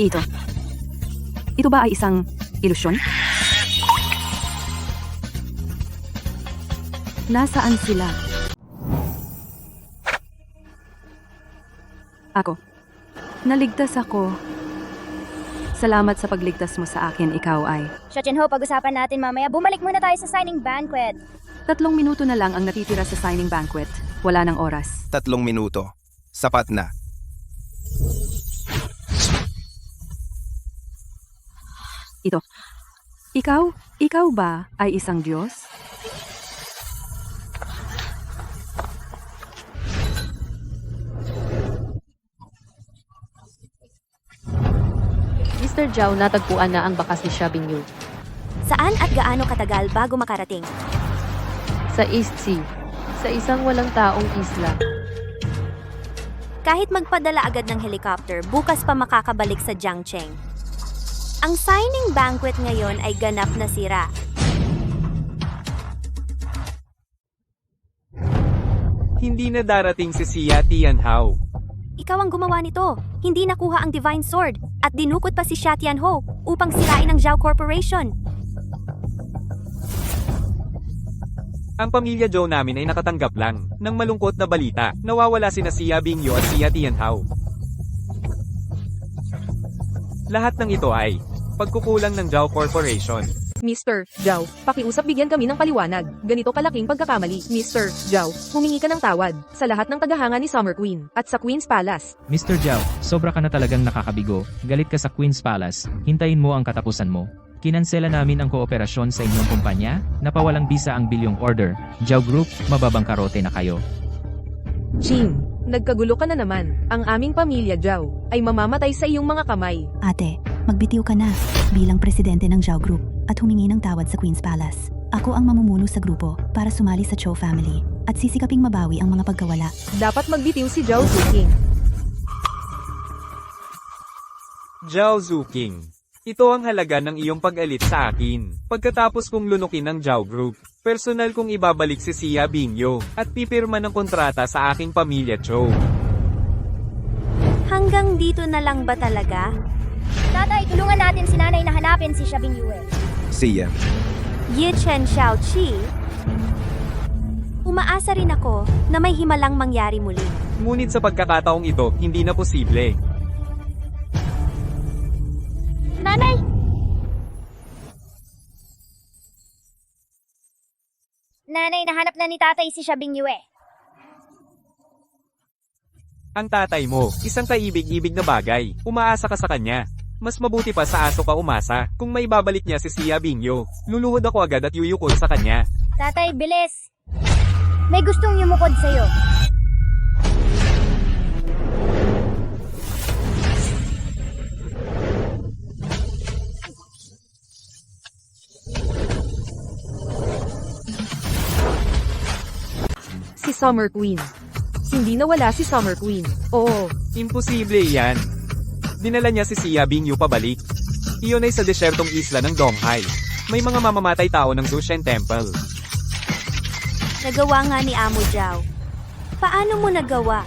Ito. Ito ba ay isang ilusyon? Nasaan sila? Ako. Naligtas ako. Salamat sa pagligtas mo sa akin, ikaw ay. Shetianho, pag-usapan natin mamaya. Bumalik muna tayo sa signing banquet. 3 minuto na lang ang natitira sa signing banquet. Wala ng oras. 3 minuto. Sapat na. Ito. Ikaw ba ay isang Diyos? Mr. Zhao, natagpuan na ang bakas ni Xia Bingyu. Saan at gaano katagal bago makarating? Sa East Sea. Sa isang walang taong isla. Kahit magpadala agad ng helicopter, bukas pa makakabalik sa Jiangcheng. Ang signing banquet ngayon ay ganap na sira. Hindi na darating si Xia Tianhao. Ikaw ang gumawa nito. Hindi nakuha ang Divine Sword at dinukot pa si Xia Tianho upang sirain ang Zhao Corporation. Ang pamilya Zhou namin ay nakatanggap lang ng malungkot na balita. Nawawala sina Xia Bingyu at Xia Tianhao. Lahat ng ito ay pagkukulang ng Zhao Corporation. Mr. Zhao, pakiusap bigyan kami ng paliwanag. Ganito kalaking pagkakamali. Mr. Zhao, humingi ka ng tawad sa lahat ng tagahanga ni Summer Queen at sa Queen's Palace. Mr. Zhao, sobra ka na talagang nakakabigo. Galit ka sa Queen's Palace. Hintayin mo ang katapusan mo. Kinansela namin ang kooperasyon sa inyong kumpanya. Napawalang bisa ang bilyong order. Zhao Group, mababangkarote na kayo. Jing, nagkagulo ka na naman. Ang aming pamilya Zhao ay mamamatay sa iyong mga kamay. Ate, magbitiw ka na bilang presidente ng Zhao Group at humingi ng tawad sa Queen's Palace. Ako ang mamumuno sa grupo para sumali sa Zhou family at sisikaping mabawi ang mga pagkawala. Dapat magbitiw si Zhao Zuking. Zhao Zuking. Ito ang halaga ng iyong pag-alit sa akin. Pagkatapos kong lunukin ng Zhao Group, personal kong ibabalik si Xia Bingyu at pipirma ng kontrata sa aking pamilya Zhou. Hanggang dito na lang ba talaga? Tatay, tulungan natin si nanay na hanapin si Xia Bingyu. Siya. Yi Chen Xiaoqi? Umaasa rin ako na may himalang mangyari muli. Ngunit sa pagkakataong ito, hindi na posible. Nanay! Nanay, nahanap na ni tatay si Xia Bingyu. Ang tatay mo, isang kaibig-ibig na bagay. Umaasa ka sa kanya. Mas mabuti pa sa aso ka umasa. Kung may babalik niya si Xia Bingyu, luluhod ako agad at yuyukol sa kanya. Tatay, bilis! May gustong yumukod sa'yo. Si Summer Queen. Hindi nawala si Summer Queen. Oo, Imposible yan. Dinala niya si Sia Bingyu pabalik. Iyon ay sa desyertong isla ng Donghai. May mga mamamatay tao ng Zushen Temple. Nagawa nga ni Amo Zhao. Paano mo nagawa?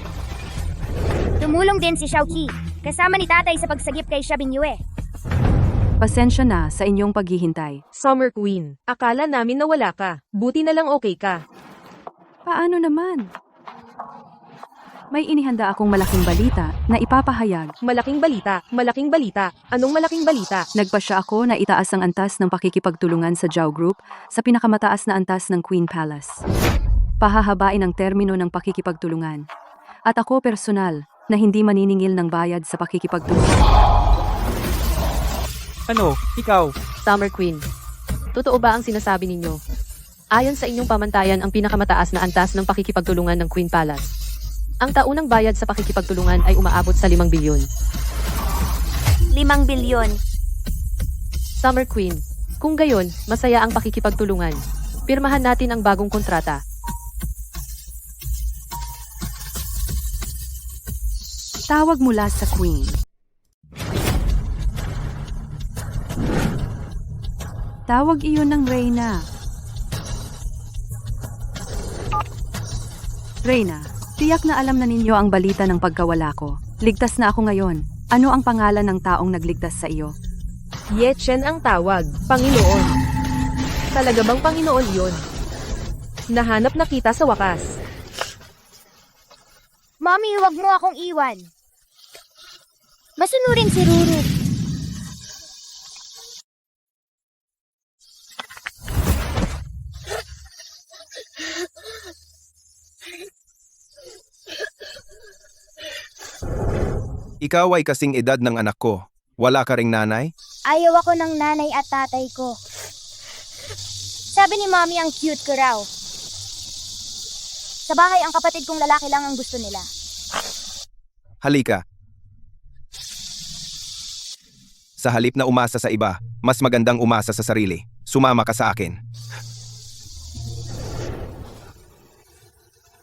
Tumulong din si Xiaoqi, kasama ni tatay sa pagsagip kay Xiaobingyue. Pasensya na sa inyong paghihintay. Summer Queen. Akala namin nawala ka. Buti na lang okay ka. Paano naman? May inihanda akong malaking balita na ipapahayag. Malaking balita. Malaking balita. Anong malaking balita? Nagpasya ako na itaas ang antas ng pakikipagtulungan sa Zhao Group sa pinakamataas na antas ng Queen Palace. Pahahabain ang termino ng pakikipagtulungan. At ako personal na hindi maniningil ng bayad sa pakikipagtulungan. Ano, ikaw? Summer Queen. Totoo ba ang sinasabi ninyo? Ayon sa inyong pamantayan ang pinakamataas na antas ng pakikipagtulungan ng Queen Palace. Ang taunang bayad sa pakikipagtulungan ay umaabot sa 5 bilyon. 5 bilyon. Summer Queen. Kung gayon, masaya ang pakikipagtulungan. Pirmahan natin ang bagong kontrata. Tawag mula sa Queen. Tawag iyon ng Reyna. Reyna, tiyak na alam na ninyo ang balita ng pagkawala ko. Ligtas na ako ngayon. Ano ang pangalan ng taong nagligtas sa iyo? Ye Chen ang tawag. Panginoon. Talaga bang Panginoon yun? Nahanap na kita sa wakas. Mommy, huwag mo akong iwan. Masunurin si Ruru. Ikaw ay kasing edad ng anak ko. Wala ka ring nanay? Ayaw ako ng nanay at tatay ko. Sabi ni Mommy ang cute ko raw. Sa bahay, ang kapatid kong lalaki lang ang gusto nila. Halika. Sa halip na umasa sa iba, mas magandang umasa sa sarili. Sumama ka sa akin.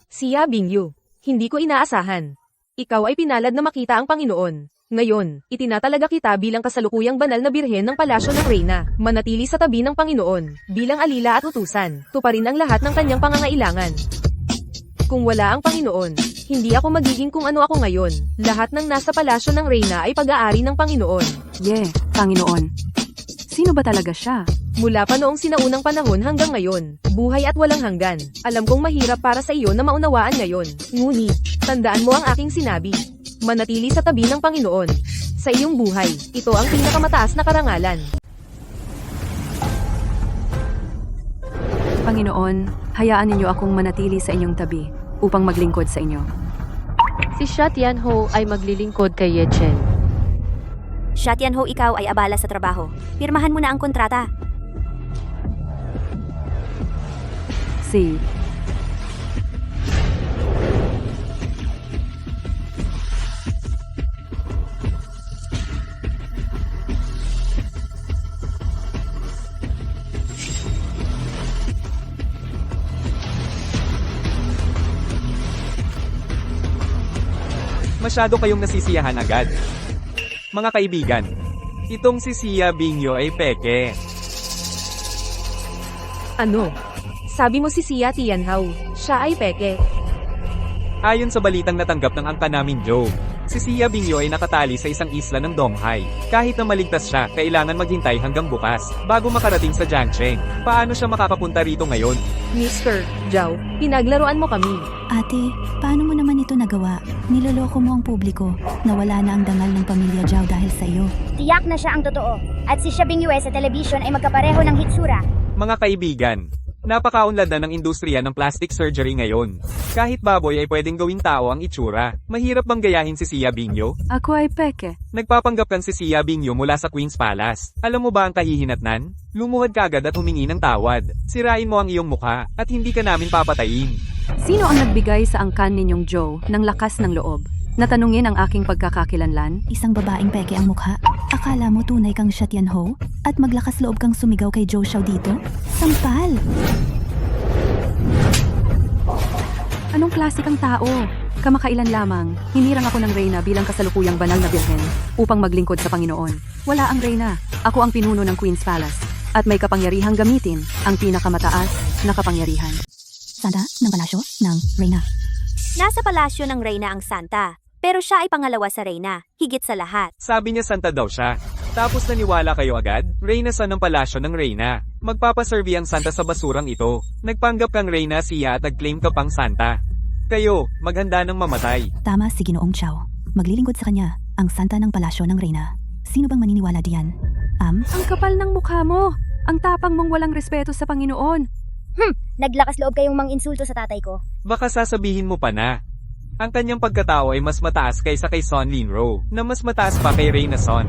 Sia Bingyu. Hindi ko inaasahan. Ikaw ay pinalad na makita ang Panginoon. Ngayon, itinatalaga kita bilang kasalukuyang banal na birhen ng palasyo ng Reyna. Manatili sa tabi ng Panginoon, bilang alila at utusan. Tuparin ang lahat ng kanyang pangangailangan. Kung wala ang Panginoon, hindi ako magiging kung ano ako ngayon. Lahat ng nasa palasyo ng Reyna ay pag-aari ng Panginoon. Panginoon. Sino ba talaga siya? Mula pa noong sinaunang panahon hanggang ngayon, buhay at walang hanggan. Alam kong mahirap para sa iyo na maunawaan ngayon. Ngunit, tandaan mo ang aking sinabi. Manatili sa tabi ng Panginoon. Sa iyong buhay, ito ang pinakamataas na karangalan. Panginoon, hayaan ninyo akong manatili sa inyong tabi upang maglingkod sa inyo. Si Xia Tianho ay maglilingkod kay Ye Chen. Xia Tianho, ikaw ay abala sa trabaho. Pirmahan mo na ang kontrata. Si Masyado kayong nasisiyahan agad. Mga kaibigan, itong si Sia Bingyu ay peke. Ano? Sabi mo si Sia Tianhao, siya ay peke. Ayon sa balitang natanggap ng angka namin Joe, si Sia Bingyu ay nakatali sa isang isla ng Donghai. Kahit na maligtas siya, kailangan maghintay hanggang bukas, bago makarating sa Jiangcheng. Paano siya makakapunta rito ngayon? Mr. Zhao, pinaglaruan mo kami. Ate, paano mo naman ito nagawa? Niloloko mo ang publiko. Nawala na ang dangal ng pamilya Zhao dahil sa iyo. Tiyak na siya ang totoo. At si Xiaobingyue sa television ay magkapareho ng hitsura. Mga kaibigan, Napakaunlad na ng industriya ng plastic surgery ngayon. Kahit baboy ay pwedeng gawing tao ang itsura. Mahirap bang gayahin si Sia Binyo? Ako ay peke. Nagpapanggap kan si Sia Binyo mula sa Queen's Palace. Alam mo ba ang kahihinatnan? Lumuhad ka agad at humingi ng tawad. Sirain mo ang iyong mukha, at hindi ka namin papatayin. Sino ang nagbigay sa angkan ninyong Joe ng lakas ng loob? Natanungin ang aking pagkakakilanlan? Isang babaeng peke ang mukha. Akala mo tunay kang siya Tianho? At maglakas loob kang sumigaw kay Joe Xiao dito? Sampal! Anong klase kang tao? Kamakailan lamang, hinirang ako ng Reyna bilang kasalukuyang banal na birhen upang maglingkod sa Panginoon. Wala ang Reyna. Ako ang pinuno ng Queen's Palace at may kapangyarihang gamitin ang pinakamataas na kapangyarihan. Santa ng palasyo ng Reyna. Nasa palasyo ng Reyna ang Santa, pero siya ay pangalawa sa Reyna, higit sa lahat. Sabi niya santa daw siya. Tapos naniwala kayo agad? Reyna sa ng palasyo ng Reyna. Magpapaservi ang santa sa basurang ito. Nagpanggap kang Reyna siya at nag-claim ka pang santa. Kayo, maghanda ng mamatay. Tama si Ginoong Xiao. Maglilingkod sa kanya ang Santa ng palasyo ng Reyna. Sino bang maniniwala diyan? Ang kapal ng mukha mo! Ang tapang mong walang respeto sa Panginoon! Naglakas loob kayong mang-insulto sa tatay ko. Baka sasabihin mo pa na. Ang kanyang pagkatao ay mas mataas kaysa kay Son Linro, na mas mataas pa kay Reyna Son.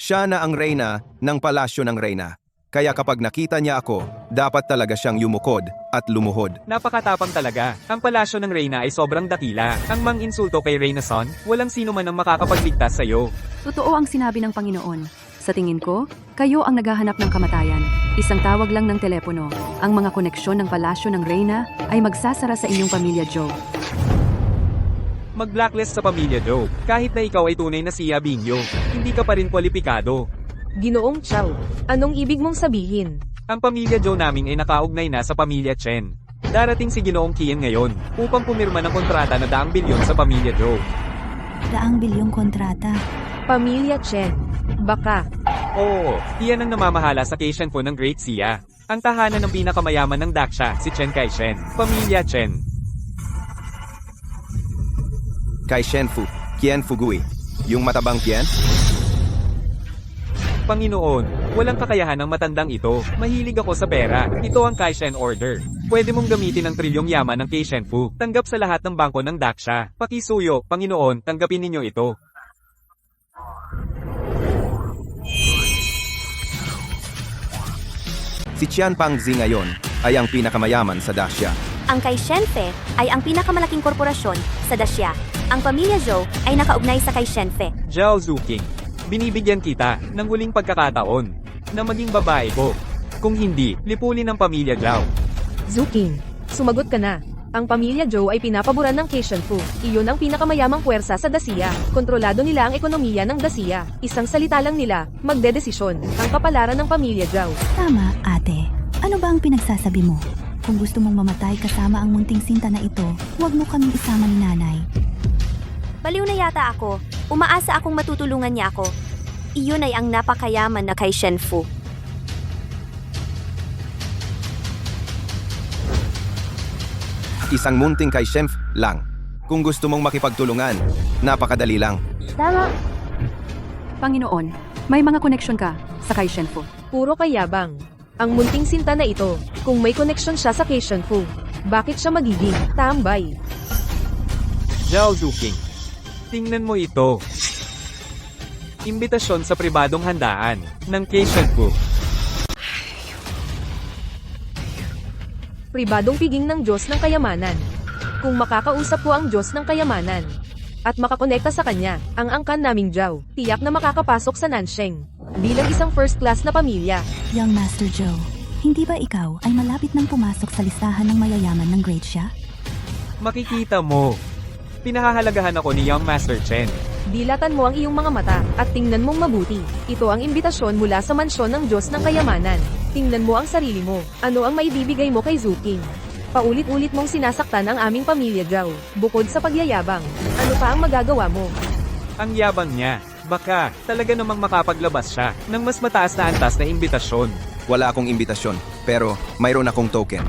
Siya na ang reyna ng palasyo ng Reyna. Kaya kapag nakita niya ako, dapat talaga siyang yumukod at lumuhod. Napakatapang talaga. Ang palasyo ng Reyna ay sobrang dakila. Ang mang-insulto kay Reyna Son, walang sino man ang makakapagligtas sa'yo. Totoo ang sinabi ng Panginoon. Sa tingin ko, kayo ang naghahanap ng kamatayan. Isang tawag lang ng telepono. Ang mga koneksyon ng palasyo ng Reyna ay magsasara sa inyong pamilya Joe. Mag-blacklist sa pamilya Joe. Kahit na ikaw ay tunay na Sia Binyo, hindi ka pa rin kwalipikado. Ginoong Xiao, anong ibig mong sabihin? Ang pamilya Joe naming ay nakaugnay na sa pamilya Chen. Darating si Ginoong Kian ngayon upang pumirma ng kontrata na 2 bilyon sa pamilya Joe. 2 bilyong kontrata. Pamilya Chen. Baka. Oo, iyan ang namamahala sa Kaishenfu ng Great Sia. Ang tahanan ng pinakamayaman ng Daksha, si Chen Kaishen. Pamilya Chen. Kay Shenfu, Qian Fugui. Yung matabang Qian? Panginoon, walang kakayahan ng matandang ito. Mahilig ako sa pera. Ito ang Kaishen Order. Pwede mong gamitin ang trilyong yaman ng Kaishenfu. Tanggap sa lahat ng bangko ng Daksha. Pakisuyo, Panginoon, tanggapin ninyo ito. Si Qian Pangzi ngayon ay ang pinakamayaman sa Dacia. Ang kay Shenfe ay ang pinakamalaking korporasyon sa Dacia. Ang pamilya Zhou ay nakaugnay sa kay Shenfe. Zhao Zuking, binibigyan kita ng huling pagkakataon na maging babae ko. Kung hindi, lipulin ang pamilya Zhao. Zuking, sumagot ka na. Ang pamilya Joe ay pinapaboran ng Kaishenfu. Iyon ang pinakamayamang puwersa sa Dacia. Kontrolado nila ang ekonomiya ng Dacia. Isang salita lang nila, magdedesisyon. Ang kapalaran ng pamilya Zhao. Tama, ate. Ano ba ang pinagsasabi mo? Kung gusto mong mamatay kasama ang munting sinta na ito, huwag mo kaming isama ni nanay. Baliw na yata ako. Umaasa akong matutulungan niya ako. Iyon ay ang napakayaman na kay Shenfu. Isang munting kay Shenf lang. Kung gusto mong makipagtulungan, napakadali lang. Tama. Panginoon, may mga koneksyon ka sa Kaishenfu. Puro kayabang. Ang munting sinta na ito, kung may koneksyon siya sa Kaishenfu, bakit siya magiging tambay? Zhao Zuking, tingnan mo ito. Imbitasyon sa pribadong handaan ng Kaishenfu. Pribadong piging ng Diyos ng Kayamanan. Kung makakausap ko ang Diyos ng Kayamanan at makakonekta sa kanya, ang angkan naming Zhao, tiyak na makakapasok sa Nansheng bilang isang first class na pamilya. Young Master Joe, hindi ba ikaw ay malapit nang pumasok sa listahan ng mayayaman ng Great Xia? Makikita mo. Pinahahalagahan ako ni Young Master Chen. Dilatan mo ang iyong mga mata at tingnan mong mabuti. Ito ang imbitasyon mula sa mansyon ng Diyos ng Kayamanan. Tingnan mo ang sarili mo. Ano ang maibibigay mo kay Zuking? Paulit-ulit mong sinasaktan ang aming pamilya Zhao. Bukod sa pagyayabang, ano pa ang magagawa mo? Ang yabang niya. Baka, talaga namang makapaglabas siya ng mas mataas na antas na imbitasyon. Wala akong imbitasyon, pero mayroon akong token.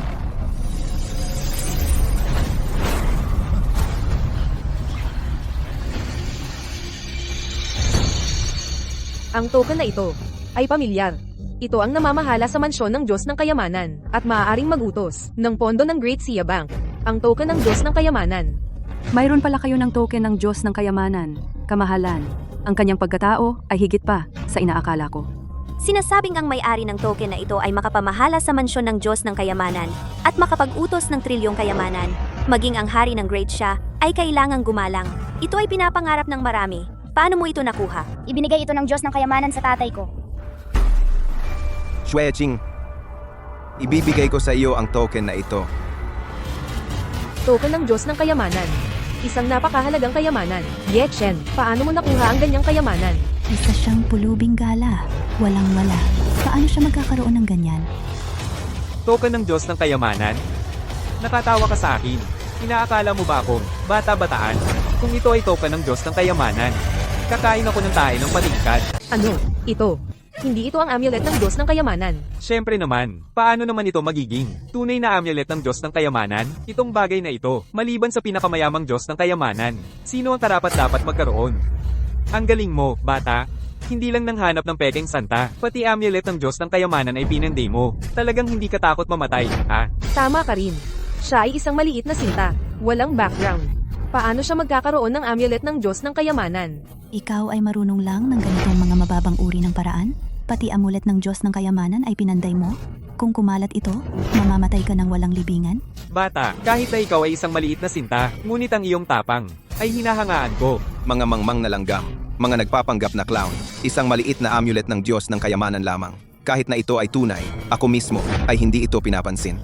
Ang token na ito ay pamilyar. Ito ang namamahala sa mansyon ng Diyos ng Kayamanan, at maaaring magutos ng pondo ng Great Sia Bank, ang token ng Diyos ng Kayamanan. Mayroon pala kayo ng token ng Diyos ng Kayamanan, kamahalan. Ang kanyang pagkatao ay higit pa sa inaakala ko. Sinasabing ang may-ari ng token na ito ay makapamahala sa mansyon ng Diyos ng Kayamanan at makapag-utos ng trilyong kayamanan. Maging ang hari ng Great Xia ay kailangang gumalang. Ito ay pinapangarap ng marami. Paano mo ito nakuha? Ibinigay ito ng Diyos ng Kayamanan sa tatay ko. Xueching, ibibigay ko sa iyo ang token na ito. Token ng Diyos ng Kayamanan. Isang napakahalagang kayamanan. Ye Chen, paano mo nakuha ang ganyang kayamanan? Isa siyang pulubing gala. Walang-wala. Paano siya magkakaroon ng ganyan? Token ng Diyos ng Kayamanan? Nakatawa ka sa akin. Inaakala mo ba akong bata-bataan? Kung ito ay token ng Diyos ng Kayamanan, kakain ako ng tae ng patingkad. Ano? Ito. Hindi ito ang amulet ng Diyos ng Kayamanan. Siyempre naman, paano naman ito magiging tunay na amulet ng Diyos ng Kayamanan? Itong bagay na ito, maliban sa pinakamayamang Diyos ng Kayamanan, sino ang karapat-dapat magkaroon? Ang galing mo, bata. Hindi lang nanghanap ng pekeng santa, pati amulet ng Diyos ng Kayamanan ay pinanday mo. Talagang hindi ka takot mamatay, ha? Tama ka rin. Siya ay isang maliit na sinta. Walang background. Paano siya magkakaroon ng amulet ng Diyos ng Kayamanan? Ikaw ay marunong lang ng ganitong mga mababang uri ng paraan? Pati amulet ng Diyos ng Kayamanan ay pinanday mo? Kung kumalat ito, mamamatay ka ng walang libingan? Bata, kahit na ikaw ay isang maliit na sinta, ngunit ang iyong tapang ay hinahangaan ko. Mga mangmang na langgam, mga nagpapanggap na clown, isang maliit na amulet ng Diyos ng Kayamanan lamang. Kahit na ito ay tunay, ako mismo ay hindi ito pinapansin.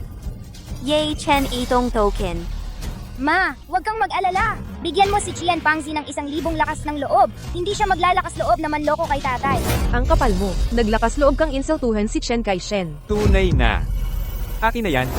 Ye Chen itong token. Ma, huwag kang mag-alala. Bigyan mo si Qian Pangzi ng 1,000 lakas ng loob. Hindi siya maglalakas loob na manloko kay tatay. Ang kapal mo. Naglakas loob kang insultuhan si Chen Kai-shen. Tunay na. Akin na yan.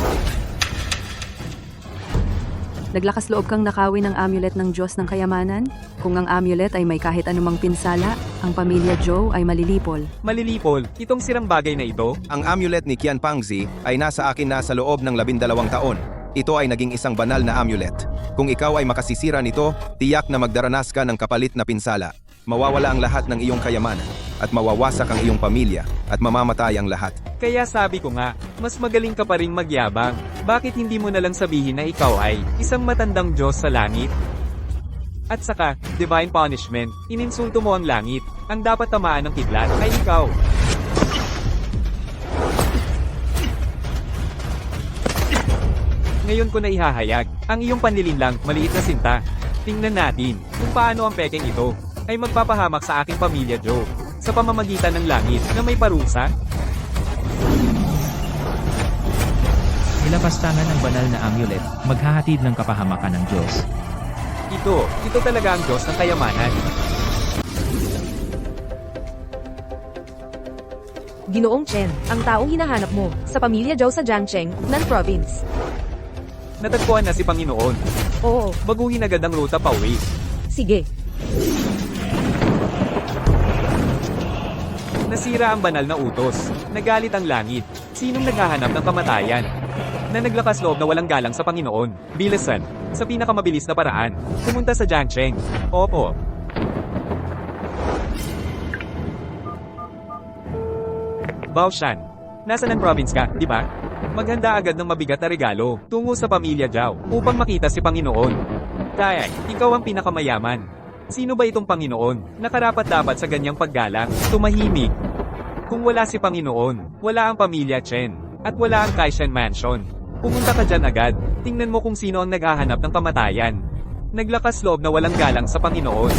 Naglakas loob kang nakawin ng amulet ng Diyos ng Kayamanan? Kung ang amulet ay may kahit anumang pinsala, ang pamilya Zhou ay malilipol. Malilipol, itong sirang bagay na ito, Ang amulet ni Qian Pangzi ay nasa akin na sa loob ng 12 taon. Ito ay naging isang banal na amulet. Kung ikaw ay makasisira nito, tiyak na magdaranas ka ng kapalit na pinsala. Mawawala ang lahat ng iyong kayamanan, at mawawasak ang iyong pamilya, at mamamatay ang lahat. kaya sabi ko nga, mas magaling ka pa rin magyabang. Bakit hindi mo na lang sabihin na ikaw ay isang matandang Diyos sa langit? At saka, divine punishment, ininsulto mo ang langit. Ang dapat tamaan ng kidlat ay ikaw. Ngayon ko na ihahayag, ang iyong panlilinlang, maliit na sinta. Tingnan natin, kung paano ang pekeng ito, ay magpapahamak sa aking pamilya Joe, sa pamamagitan ng langit na may parusa. Ilapastangan ang banal na amulet, maghahatid ng kapahamakan ng Diyos. Ito talaga ang Diyos ng kayamanan. Ginoong Chen, ang taong hinahanap mo, sa pamilya Zhou sa Jiangcheng, Nan Province. Natagpuan na si Panginoon. Oo, Baguhin agad ang ruta pauwi. sige. Nasira ang banal na utos. Nagalit ang langit. Sinong naghahanap ng kamatayan? Na naglakas loob na walang galang sa Panginoon. Bilisan, sa pinakamabilis na paraan, pumunta sa Jiangcheng. Opo. Baoshan, nasa Nan Province ka, di ba? Maghanda agad ng mabigat na regalo tungo sa pamilya Zhao upang makita si Panginoon. Kaya, ikaw ang pinakamayaman. Sino ba itong Panginoon na karapat-dapat sa ganyang paggalang? Tumahimik. Kung wala si Panginoon, wala ang pamilya Chen, at wala ang Kaishan Mansion. Pumunta ka dyan agad. Tingnan mo kung sino ang naghahanap ng kamatayan. Naglakas loob na walang galang sa Panginoon.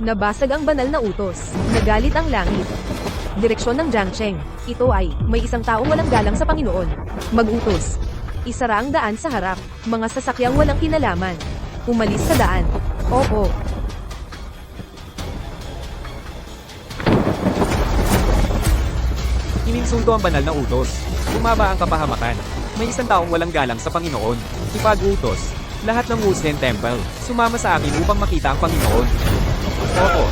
Nabasag ang banal na utos. Nagalit ang langit. Direksyon ng Jiangcheng. Ito ay, may isang taong walang galang sa Panginoon. Mag-utos. Isara ang daan sa harap. Mga sasakyang walang kinalaman. Umalis sa daan. Oo. Ininsulto ang banal na utos. Bumaba ang kapahamakan. May isang taong walang galang sa Panginoon. Ipag-utos. Lahat ng Wushen Temple, sumama sa akin upang makita ang Panginoon. Oo.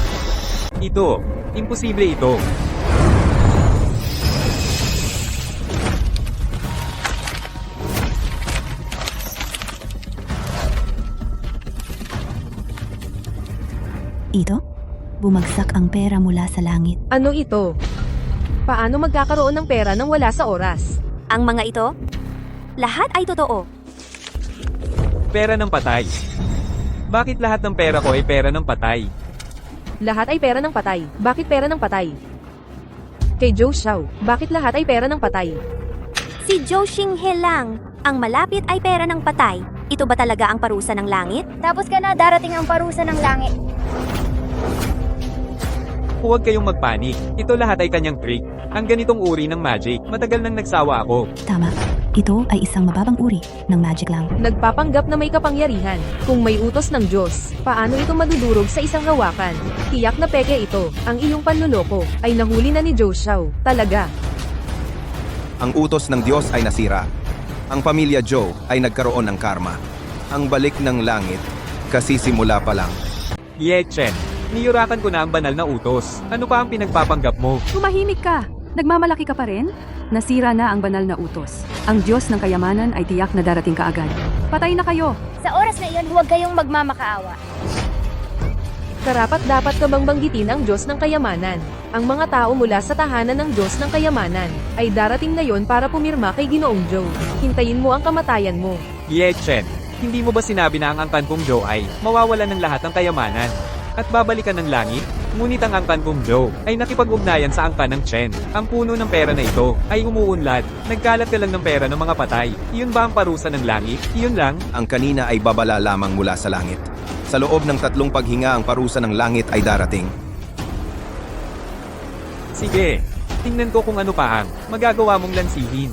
Ito. Imposible ito. Ito? Bumagsak ang pera mula sa langit. Ano ito? Paano magkakaroon ng pera nang wala sa oras? Ang mga ito, lahat ay totoo. Pera ng patay. Bakit lahat ng pera ko ay pera ng patay? Lahat ay pera ng patay. Bakit pera ng patay? Kay Joe Xiao, bakit lahat ay pera ng patay? Si Zhou Xinghe lang, ang malapit ay pera ng patay. Ito ba talaga ang parusa ng langit? Tapos ka na, darating ang parusa ng langit. Huwag kayong magpanik. Ito lahat ay kanyang trick. Ang ganitong uri ng magic, matagal nang nagsawa ako. Tama. Ito ay isang mababang uri ng magic lang. Nagpapanggap na may kapangyarihan. Kung may utos ng Diyos, paano ito madudurog sa isang hawakan? Tiyak na peke ito. Ang iyong panluloko ay nahuli na ni Joe Xiao. Talaga. Ang utos ng Diyos ay nasira. Ang pamilya Joe ay nagkaroon ng karma. Ang balik ng langit, kasi simula pa lang. Ye Chen, niyurakan ko na ang banal na utos. Ano pa ang pinagpapanggap mo? Tumahimik ka! Nagmamalaki ka pa rin? Nasira na ang banal na utos. Ang Diyos ng kayamanan ay tiyak na darating kaagad. Patay na kayo! Sa oras na iyon, huwag kayong magmamakaawa. Karapat dapat ka bang banggitin ang Diyos ng kayamanan? Ang mga tao mula sa tahanan ng Diyos ng kayamanan ay darating ngayon para pumirma kay Ginoong Joe. Hintayin mo ang kamatayan mo. Ye Chen, hindi mo ba sinabi na ang angkan kong Joe ay mawawalan ng lahat ng kayamanan? At babalikan ng langit? Ngunit ang angkan kong Joe ay nakipag-ugnayan sa angkan ng Chen. Ang puno ng pera na ito ay umuunlad. Nagkalat ka lang ng pera ng mga patay. Iyon ba ang parusa ng langit? Iyon lang? Ang kanina ay babala lamang mula sa langit. Sa loob ng 3 paghinga ang parusa ng langit ay darating. Sige, tingnan ko kung ano pa ang magagawa mong lansihin.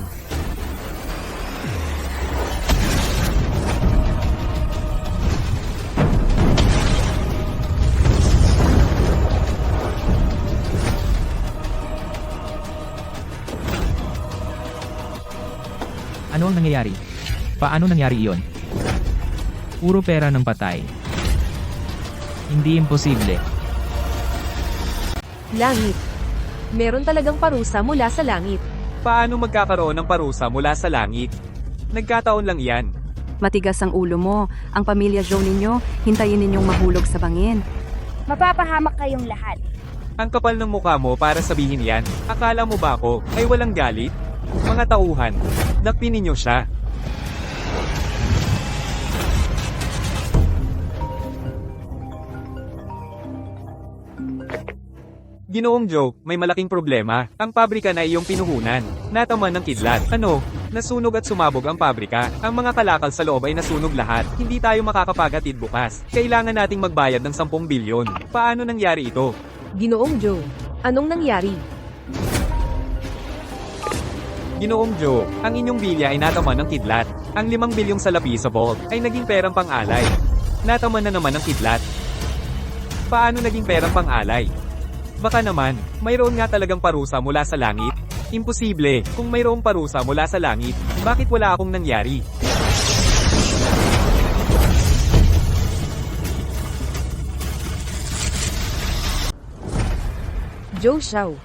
Ano ang nangyayari? Paano nangyari iyon? Puro pera ng patay. Hindi imposible. Langit. Meron talagang parusa mula sa langit. Paano magkakaroon ng parusa mula sa langit? Nagkataon lang yan. Matigas ang ulo mo. Ang pamilya Joe ninyo, hintayin ninyong mahulog sa bangin. Mapapahamak kayong lahat. Ang kapal ng mukha mo para sabihin yan. Akala mo ba ako ay walang galit? Mga tauhan, dakpin ninyo siya. Ginoong Joe, may malaking problema. Ang pabrika na iyong pinuhunan. Nataman ng kidlat. Ano? Nasunog at sumabog ang pabrika. Ang mga kalakal sa loob ay nasunog lahat. Hindi tayo makakapaghatid bukas. Kailangan nating magbayad ng 10 bilyon. Paano nangyari ito? Ginoong Joe, anong nangyari? Ginoong Joe, ang inyong bilya ay nataman ng kidlat. Ang 5 bilyong salapi sa vault ay naging perang pang-alay. Nataman na naman ng kidlat. Paano naging perang pang-alay? Baka naman, mayroon nga talagang parusa mula sa langit? Imposible, kung mayroong parusa mula sa langit, bakit wala akong nangyari? Joe Xiao,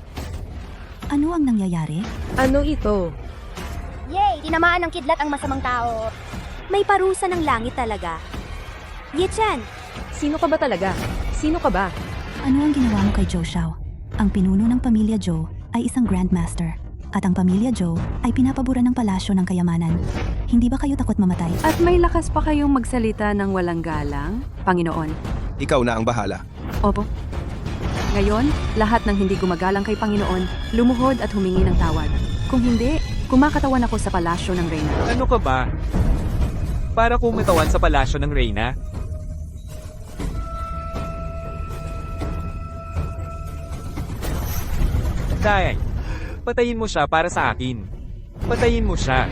Ano ang nangyayari? ano ito? Yay! Tinamaan ng kidlat ang masamang tao. May parusa ng langit talaga. Ye Chen, Sino ka ba talaga? Sino ka ba? Ano ang ginawa mo kay Joe Xiao? Ang pinuno ng pamilya Joe ay isang Grandmaster. At ang pamilya Joe ay pinapabura ng palasyo ng kayamanan. Hindi ba kayo takot mamatay? At may lakas pa kayong magsalita ng walang galang? Panginoon. Ikaw na ang bahala. Opo. Ngayon, lahat ng hindi gumagalang kay Panginoon, lumuhod at humingi ng tawad. Kung hindi, kumakatawan ako sa palasyo ng Reyna. Ano ka ba? Para kumatawan sa palasyo ng Reyna? Day, patayin mo siya para sa akin. Patayin mo siya.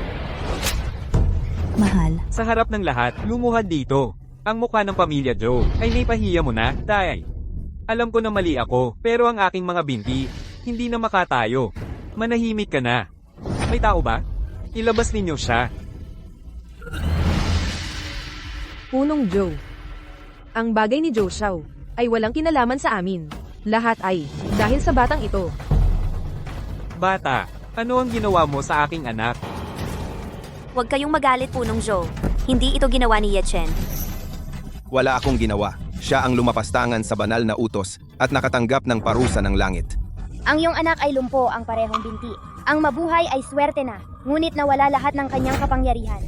Mahal, Sa harap ng lahat, lumuhad dito. Ang mukha ng pamilya Joe ay naipahiya mo na, Day. Alam ko na mali ako, pero ang aking mga binti, hindi na makatayo. Manahimik ka na. May tao ba? Ilabas ninyo siya. Punong Joe. Ang bagay ni Joe Xiao ay walang kinalaman sa amin. Lahat ay dahil sa batang ito. Bata, ano ang ginawa mo sa aking anak? huwag kayong magalit Punong Joe. Hindi ito ginawa ni Ye Chen. Wala akong ginawa. Siya ang lumapastangan sa banal na utos at nakatanggap ng parusa ng langit. Ang iyong anak ay lumpo ang parehong binti. Ang mabuhay ay swerte na, ngunit nawala lahat ng kanyang kapangyarihan.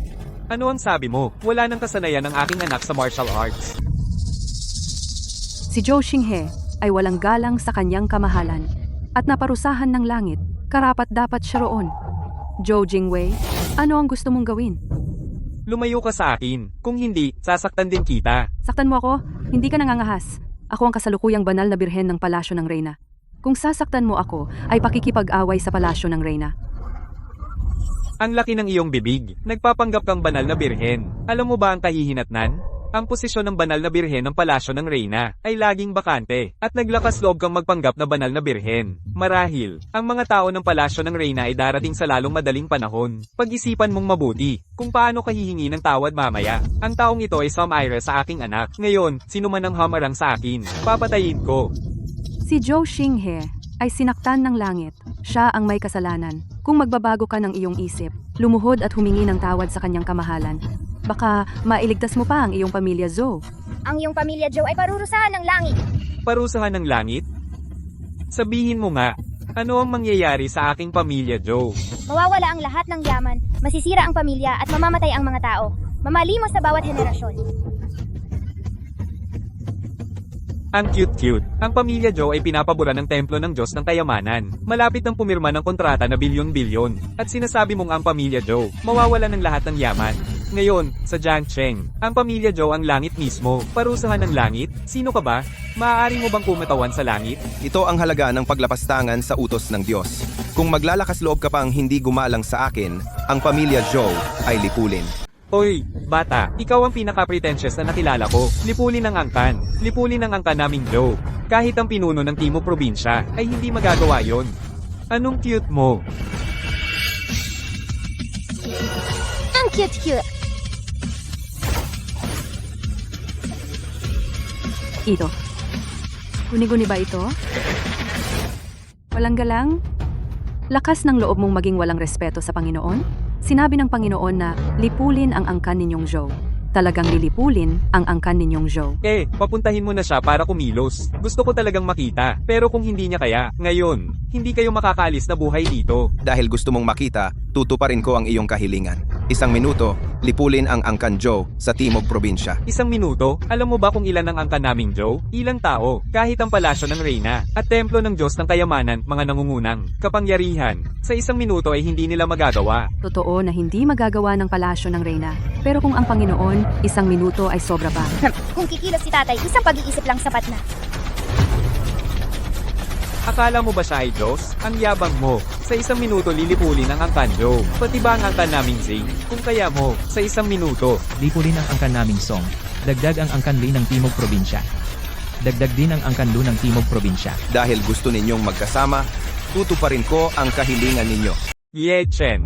Ano ang sabi mo? Wala nang kasanayan ng aking anak sa martial arts. Si Zhou Xinghe ay walang galang sa kanyang kamahalan at naparusahan ng langit, karapat dapat siya roon. Zhou Jingwei, ano ang gusto mong gawin? Lumayo ka sa akin. Kung hindi, sasaktan din kita. Saktan mo ako? Hindi ka nangangahas. Ako ang kasalukuyang banal na birhen ng palasyo ng reyna. Kung sasaktan mo ako, ay pakikipag-away sa palasyo ng reyna. Ang laki ng iyong bibig. Nagpapanggap kang banal na birhen. Alam mo ba ang kahihinatnan? Ang posisyon ng banal na birhen ng palasyo ng reyna ay laging bakante at naglakas loob kang magpanggap na banal na birhen. Marahil, ang mga tao ng palasyo ng reyna ay darating sa lalong madaling panahon. Pag-isipan mong mabuti kung paano ka hihingi ng tawad mamaya. Ang taong ito ay Samaira sa aking anak. Ngayon, sino man ang hamarang sa akin, papatayin ko. Si Zhou Xinghe ay sinaktan ng langit. Siya ang may kasalanan. Kung magbabago ka ng iyong isip, lumuhod at humingi ng tawad sa kanyang kamahalan, baka mailigtas mo pa ang iyong pamilya Zhou. Ang iyong pamilya Joe ay parurusahan ng langit. Parusahan ng langit? Sabihin mo nga, ano ang mangyayari sa aking pamilya Joe? Mawawala ang lahat ng yaman, masisira ang pamilya at mamamatay ang mga tao. Mamalimos sa bawat henerasyon. Ang cute-cute. Ang pamilya Joe ay pinapabura ng templo ng Diyos ng kayamanan. Malapit nang pumirma ng kontrata na bilyon-bilyon. At sinasabi mong ang pamilya Joe, mawawala ng lahat ng yaman. Ngayon, sa Jiangcheng, ang pamilya Joe ang langit mismo. Parusahan ng langit? Sino ka ba? Maaari mo bang kumatawan sa langit? Ito ang halaga ng paglapastangan sa utos ng Diyos. Kung maglalakas loob ka pang hindi gumalang sa akin, ang pamilya Zhou ay lipulin. Hoy, bata, ikaw ang pinaka-pretentious na nakilala ko. Lipulin ang angkan. Lipulin ang angkan naming Joe. Kahit ang pinuno ng Timog Probinsya, ay hindi magagawa yon. Anong cute mo? Ang cute-cute. Ito. Guni-guni ba ito? Walang galang? Lakas ng loob mong maging walang respeto sa Panginoon? Sinabi ng Panginoon na lipulin ang angkan ninyong Zhou. Talagang lilipulin ang angkan ninyong Zhou. Papuntahin mo na siya para kumilos. Gusto ko talagang makita. Pero kung hindi niya kaya, ngayon, hindi kayo makakaalis na buhay dito. Dahil gusto mong makita, tutuparin ko ang iyong kahilingan. 1 minuto, lipulin ang angkan Zhou sa Timog Probinsya. 1 minuto? Alam mo ba kung ilan ang angkan naming Joe? Ilang tao? Kahit ang palasyo ng reyna at templo ng Diyos ng kayamanan, mga nangungunang kapangyarihan. Sa 1 minuto ay hindi nila magagawa. Totoo na hindi magagawa ng palasyo ng reyna. Pero kung ang Panginoon, 1 minuto ay sobra pa. Kung kikilos si tatay, isang pag-iisip lang sapat na. Akala mo ba siya ay Diyos? Ang yabang mo. Sa 1 minuto lilipulin ang angkan Joe. Pati ba ang angkan naming Zing? Kung kaya mo, sa 1 minuto. Lipulin ang angkan naming Song. Dagdag ang angkan Li ng Timog Probinsya. Dagdag din ang angkan Lu ng Timog Probinsya. Dahil gusto ninyong magkasama, tutuparin ko ang kahilingan ninyo. Ye Chen.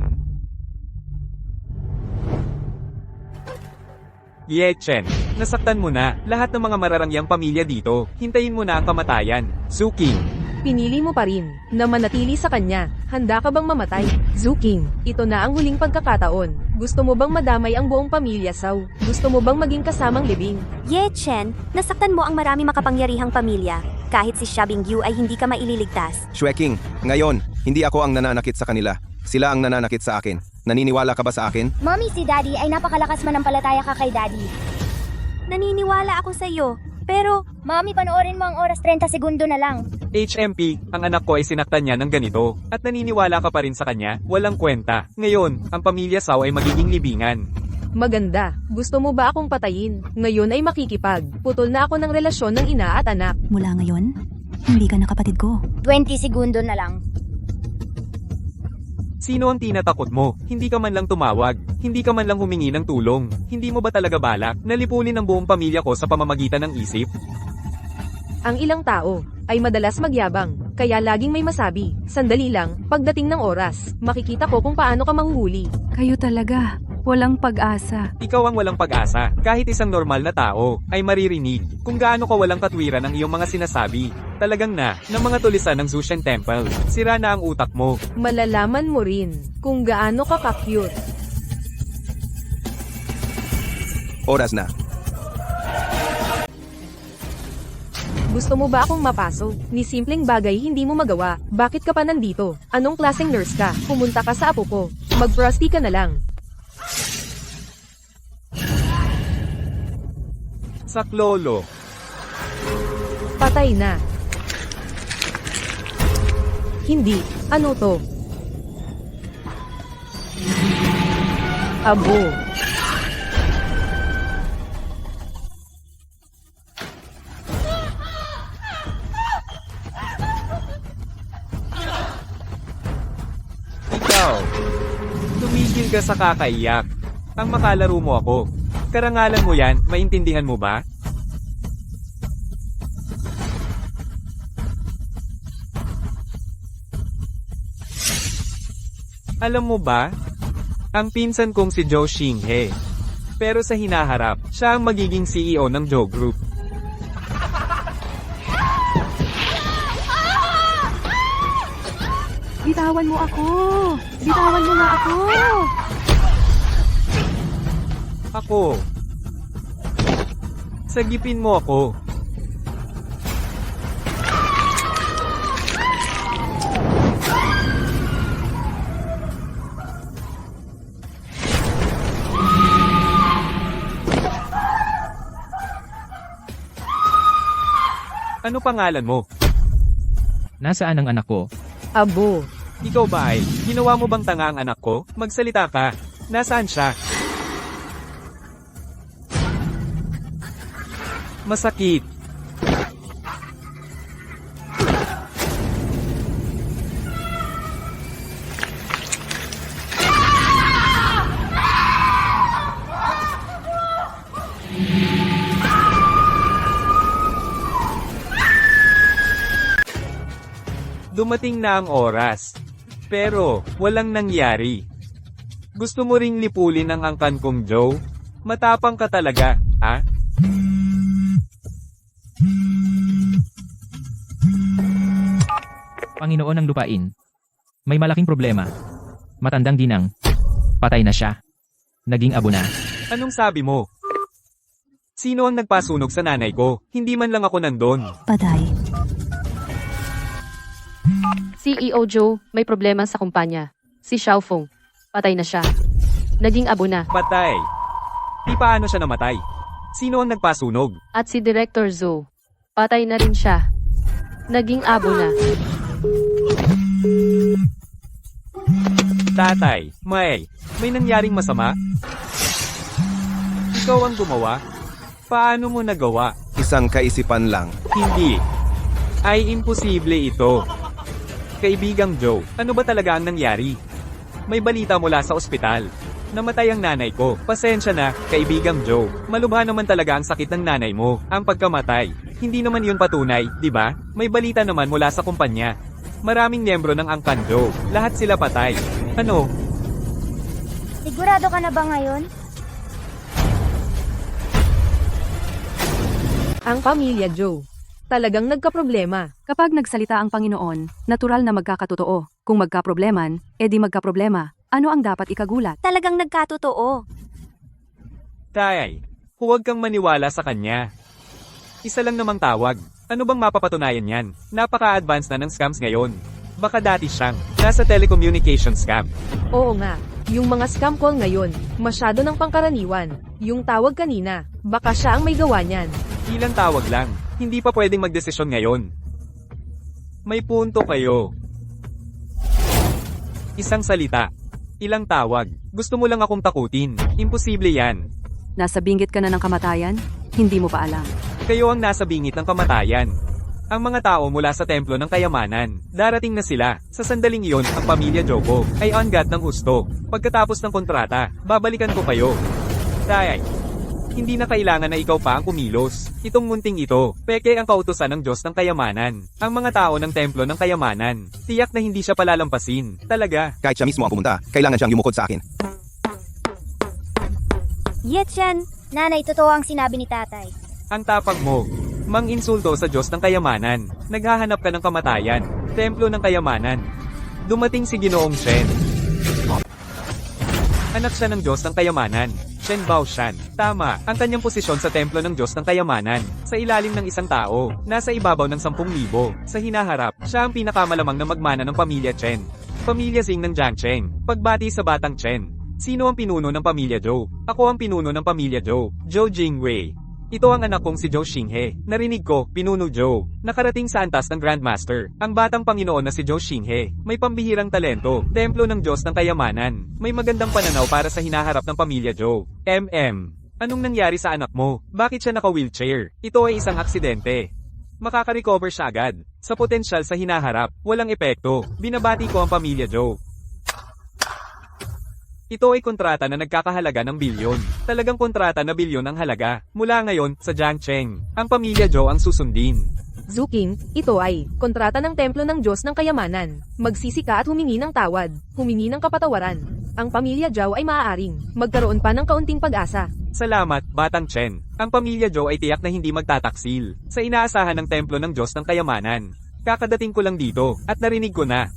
Ye Chen, nasaktan mo na. Lahat ng mga mararangyang pamilya dito. Hintayin mo na ang kamatayan. Suking. Pinili mo pa rin na manatili sa kanya. Handa ka bang mamatay? Zuking, ito na ang huling pagkakataon. Gusto mo bang madamay ang buong pamilya, Sao? Gusto mo bang maging kasamang libing? Ye Chen, nasaktan mo ang marami makapangyarihang pamilya. Kahit si Xia Bingyu ay hindi ka maililigtas. Xueqing, ngayon, hindi ako ang nananakit sa kanila. Sila ang nananakit sa akin. Naniniwala ka ba sa akin? Mommy, si Daddy ay napakalakas manampalataya ka kay Daddy. Naniniwala ako sa iyo, pero Mommy, panoorin mo ang oras 30 segundo na lang. HMP, ang anak ko ay sinaktan niya ng ganito. At naniniwala ka pa rin sa kanya? Walang kwenta. Ngayon, ang pamilya Sao ay magiging libingan. Maganda. Gusto mo ba akong patayin? Ngayon ay makikipag. Putol na ako ng relasyon ng ina at anak. Mula ngayon, hindi ka na kapatid ko. 20 segundo na lang. Sino ang tinatakot mo? Hindi ka man lang tumawag. Hindi ka man lang humingi ng tulong. Hindi mo ba talaga balak na lipulin ang buong pamilya ko sa pamamagitan ng isip? Ang ilang tao ay madalas magyabang, kaya laging may masabi. Sandali lang, pagdating ng oras, makikita ko kung paano ka mahuhuli. Kayo talaga, walang pag-asa. Ikaw ang walang pag-asa. Kahit isang normal na tao ay maririnig kung gaano ka walang katwiran ang iyong mga sinasabi. Talagang ng mga tulisan ng Zushen Temple. Sira na ang utak mo. Malalaman mo rin kung gaano ka ka-cute. Oras na. Gusto mo ba akong mapaso? Ni simpleng bagay hindi mo magawa. Bakit ka pa nandito? Anong klaseng nurse ka? Pumunta ka sa apo ko. Mag-prosti ka na lang. Saklolo. Patay na. Hindi. Ano to? Abo. Ikaw. Tumigil ka sa kakaiyak. Ang makalaro mo ako. Karangalan mo yan, maintindihan mo ba? Alam mo ba? Ang pinsan kong si Joe Xinghe. Pero sa hinaharap, siya ang magiging CEO ng Joe Group. Bitawan mo ako! Bitawan mo nga ako! Ako. Sagipin mo ako. Ano pangalan mo? Nasaan ang anak ko? Abo. Ikaw ba ay, ginawa mo bang tanga ang anak ko? Magsalita ka. Nasaan siya? Masakit. Dumating na ang oras. Pero, walang nangyari. Gusto mo ring lipulin ang angkan kong Joe? Matapang ka talaga, ha? Panginoon ng lupain. May malaking problema. Matandang ginang. Patay na siya. Naging abo na. Anong sabi mo? Sino ang nagpasunog sa nanay ko? Hindi man lang ako nandun. Patay. CEO Joe, may problema sa kumpanya. Si Xiaofeng. Patay na siya. Naging abo na. Patay. Di paano siya namatay? Sino ang nagpasunog? At si Director Zhou. Patay na rin siya. Naging abo na. Tatay, may nangyaring masama? Ikaw ang gumawa? Paano mo nagawa? Isang kaisipan lang. Hindi. Ay imposible ito. Kaibigang Joe, ano ba talaga ang nangyari? May balita mula sa ospital. Namatay ang nanay ko. Pasensya na, kaibigang Joe. Malubha naman talaga ang sakit ng nanay mo, ang pagkamatay. Hindi naman yun patunay, di ba? May balita naman mula sa kumpanya. Maraming miyembro ng Angkan Joe. Lahat sila patay. Ano? Sigurado ka na ba ngayon? Ang pamilya Joe. Talagang nagkaproblema. Kapag nagsalita ang Panginoon, natural na magkakatotoo. Kung magkaprobleman, edi magkaproblema. Ano ang dapat ikagulat? Talagang nagkatotoo. Tay, huwag kang maniwala sa kanya. Isa lang namang tawag. Ano bang mapapatunayan yan? Napaka-advance na ng scams ngayon. Baka dati siyang nasa telecommunication scam. Oo nga. Yung mga scam call ngayon, masyado ng pangkaraniwan. Yung tawag kanina, baka siya ang may gawa niyan. Ilang tawag lang. Hindi pa pwedeng magdesisyon ngayon. May punto kayo. Isang salita. Ilang tawag. Gusto mo lang akong takutin. Imposible yan. Nasa binggit ka na ng kamatayan? Hindi mo pa alam. Kayo ang nasa bingit ng kamatayan. Ang mga tao mula sa templo ng kayamanan. Darating na sila. Sa sandaling iyon, ang pamilya Joko ay ongat ng husto. Pagkatapos ng kontrata, babalikan ko kayo. Tay, hindi na kailangan na ikaw pa ang kumilos. Itong munting ito, peke ang kautusan ng Diyos ng kayamanan. Ang mga tao ng templo ng kayamanan, tiyak na hindi siya palalampasin. Talaga. Kahit siya mismo ang pumunta, kailangan siyang yumukod sa akin. Yetchen, nanay, totoo ang sinabi ni tatay. Ang tapang mo. Mang-insulto sa Diyos ng kayamanan. Naghahanap ka ng kamatayan. Templo ng kayamanan. Dumating si Ginoong Shen. Anak siya ng Diyos ng kayamanan. Chen Baoshan. Tama, ang kanyang posisyon sa templo ng Diyos ng Kayamanan. Sa ilalim ng isang tao, nasa ibabaw ng 10,000. Sa hinaharap, siya ang pinakamalamang na magmana ng pamilya Chen. Pamilya Xing ng Jiang Cheng. Pagbati sa batang Chen. Sino ang pinuno ng pamilya Zhou? Ako ang pinuno ng pamilya Zhou. Zhou Jingwei. Ito ang anak kong si Zhou Xinghe. Narinig ko, pinuno Zhou. Nakarating sa antas ng Grandmaster. Ang batang Panginoon na si Zhou Xinghe. May pambihirang talento. Templo ng Diyos ng Kayamanan. May magandang pananaw para sa hinaharap ng pamilya Zhou. Anong nangyari sa anak mo? Bakit siya naka-wheelchair? Ito ay isang aksidente. Makaka-recover siya agad. Sa potensyal sa hinaharap, walang epekto. Binabati ko ang pamilya Zhou. Ito ay kontrata na nagkakahalaga ng bilyon. Talagang kontrata na bilyon ang halaga. Mula ngayon, sa Jiang Cheng, ang pamilya Zhou ang susundin. Zuking, ito ay kontrata ng Templo ng Diyos ng Kayamanan. Magsisi ka at humingi ng tawad, humingi ng kapatawaran. Ang pamilya Zhou ay maaaring magkaroon pa ng kaunting pag-asa. Salamat, Batang Chen. Ang pamilya Zhou ay tiyak na hindi magtataksil sa inaasahan ng Templo ng Diyos ng Kayamanan. Kakadating ko lang dito, at narinig ko na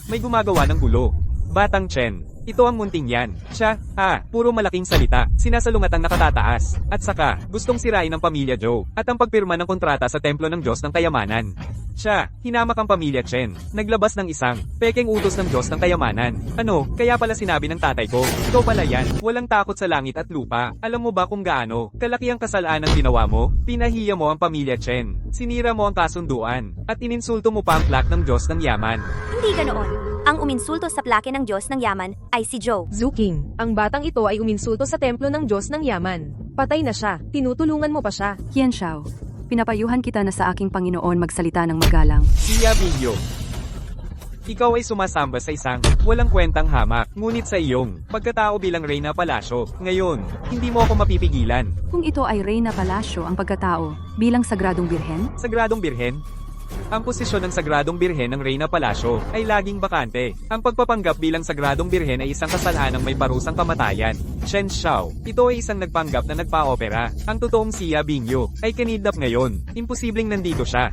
may gumagawa ng gulo. Batang Chen, ito ang munting yan. Siya, puro malaking salita, sinasalungat ang nakatataas. At saka, gustong sirain ng pamilya Zhou, at ang pagpirma ng kontrata sa Templo ng Diyos ng Kayamanan. Siya, hinamak ang pamilya Chen, naglabas ng isang pekeng utos ng Diyos ng Kayamanan. Ano, kaya pala sinabi ng tatay ko, ikaw pala yan, walang takot sa langit at lupa. Alam mo ba kung gaano kalaki ang kasalaan ng ginawa mo? Pinahiya mo ang pamilya Chen, sinira mo ang kasunduan, at ininsulto mo pa ang plak ng Diyos ng Yaman. Hindi ganoon. Ang uminsulto sa plake ng Diyos ng Yaman ay si Zhou. Zuking, ang batang ito ay uminsulto sa Templo ng Diyos ng Yaman. Patay na siya, tinutulungan mo pa siya. Yan Xiao. Pinapayuhan kita na sa aking Panginoon magsalita ng magalang. Siya Bingyo. Ikaw ay sumasamba sa isang walang kwentang hamak, ngunit sa iyong pagkatao bilang Reyna Palacio. Ngayon, hindi mo ako mapipigilan. Kung ito ay Reyna Palacio ang pagkatao, bilang Sagradong Birhen? Sagradong Birhen? Ang posisyon ng Sagradong Birhen ng Reyna Palacio ay laging bakante. Ang pagpapanggap bilang Sagradong Birhen ay isang kasalanang may parusang kamatayan. Chen Xiao, ito ay isang nagpanggap na nagpa-opera. Ang totoong Xia Bingyo ay kinidnap ngayon. Imposibleng nandito siya.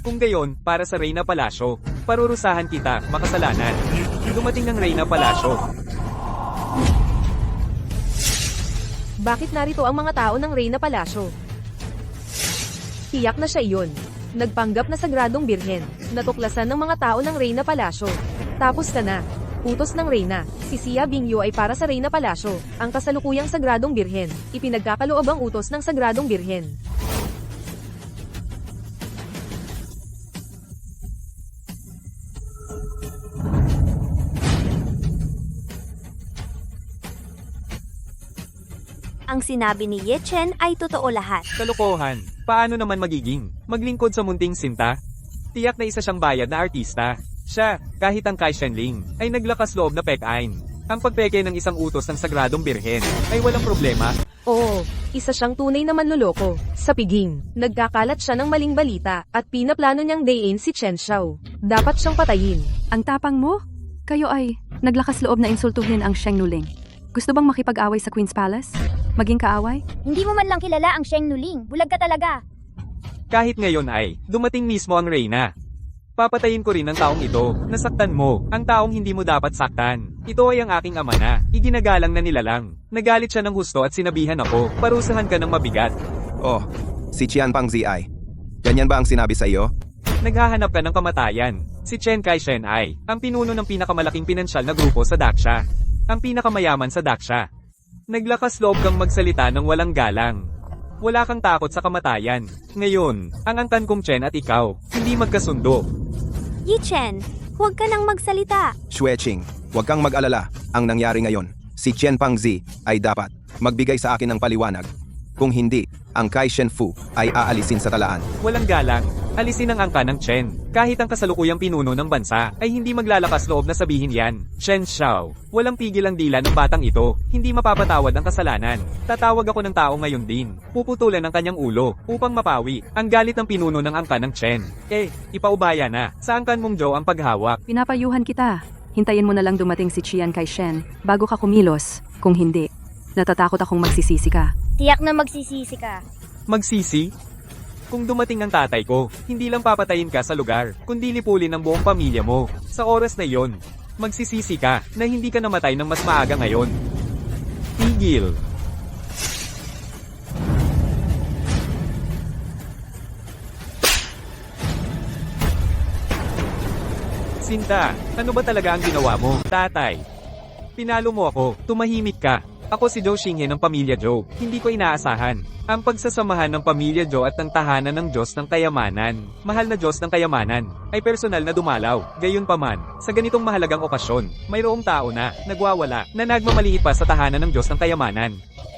Kung gayon, para sa Reyna Palacio, parurusahan kita, makasalanan. Dumating ng Reyna Palacio. Bakit narito ang mga tao ng Reyna Palacio? Tiyak na siya iyon. Nagpanggap na Sagradong Birhen, natuklasan ng mga tao ng Reyna Palacio. Tapos ka na. Utos ng Reyna, si Xia Bingyo ay para sa Reyna Palacio, ang kasalukuyang Sagradong Birhen. Ipinagkakaloob ang utos ng Sagradong Birhen. Ang sinabi ni Ye Chen ay totoo lahat. Kalokohan. Paano naman magiging maglingkod sa munting sinta? Tiyak na isa siyang bayad na artista. Siya, kahit ang Kai Shenling, ay naglakas loob na pek-ain. Ang pagpeke ng isang utos ng Sagradong Birhen ay walang problema. Oo, isa siyang tunay na manloloko. Sa piging, nagkakalat siya ng maling balita at pinaplano niyang dayin si Chen Xiao. Dapat siyang patayin. Ang tapang mo? Kayo ay naglakas loob na insultuhin ang Sheng Nuling. Gusto bang makipag-away sa Queen's Palace? Maging kaaway? Hindi mo man lang kilala ang Sheng Nuling. Bulag ka talaga. Kahit ngayon ay, dumating mismo ang Reyna. Papatayin ko rin ang taong ito. Nasaktan mo, ang taong hindi mo dapat saktan. Ito ay ang aking ama na, iginagalang na nilalang. Nagalit siya ng husto at sinabihan ako, parusahan ka ng mabigat. Oh, si Qian Pangzi ay. Ganyan ba ang sinabi sa iyo? Naghahanap ka ng kamatayan. Si Chen Kai-shen ay, ang pinuno ng pinakamalaking pinansyal na grupo sa Daksha. Ang pinakamayaman sa Daksha. Naglakas loob kang magsalita ng walang galang. Wala kang takot sa kamatayan. Ngayon, ang angkan kong Chen at ikaw, hindi magkasundo. Ye Chen, huwag ka nang magsalita. Xueqing, huwag kang mag-alala. Ang nangyari ngayon, si Qian Pangzi ay dapat magbigay sa akin ng paliwanag. Kung hindi, ang Kai Shenfu ay aalisin sa talaan. Walang galang. Alisin ang angka ng Chen. Kahit ang kasalukuyang pinuno ng bansa ay hindi maglalakas loob na sabihin yan. Chen Xiao, walang pigil ang dila ng batang ito. Hindi mapapatawad ang kasalanan. Tatawag ako ng tao ngayon din. Puputulan ang kanyang ulo upang mapawi ang galit ng pinuno ng angka ng Chen. Ipaubaya na. Sa angkan mong Zhou ang paghawak. Pinapayuhan kita. Hintayin mo na lang dumating si Chiang Kai-shen bago ka kumilos. Kung hindi, natatakot akong magsisisi ka. Tiyak na magsisisi ka. Magsisi? Kung dumating ang tatay ko, hindi lang papatayin ka sa lugar, kundi lipulin ang buong pamilya mo. Sa oras na iyon, magsisisi ka na hindi ka namatay ng mas maaga ngayon. Tigil. Sinta, ano ba talaga ang ginawa mo, tatay? Pinalo mo ako, tumahimik ka. Ako si Joe Xinghe ng Pamilya Joe, hindi ko inaasahan. Ang pagsasamahan ng Pamilya Joe at ng tahanan ng Diyos ng Kayamanan, mahal na Diyos ng Kayamanan, ay personal na dumalaw. Gayunpaman, sa ganitong mahalagang okasyon, mayroong tao na nagwawala, na nagmamaliit pa sa tahanan ng Diyos ng Kayamanan.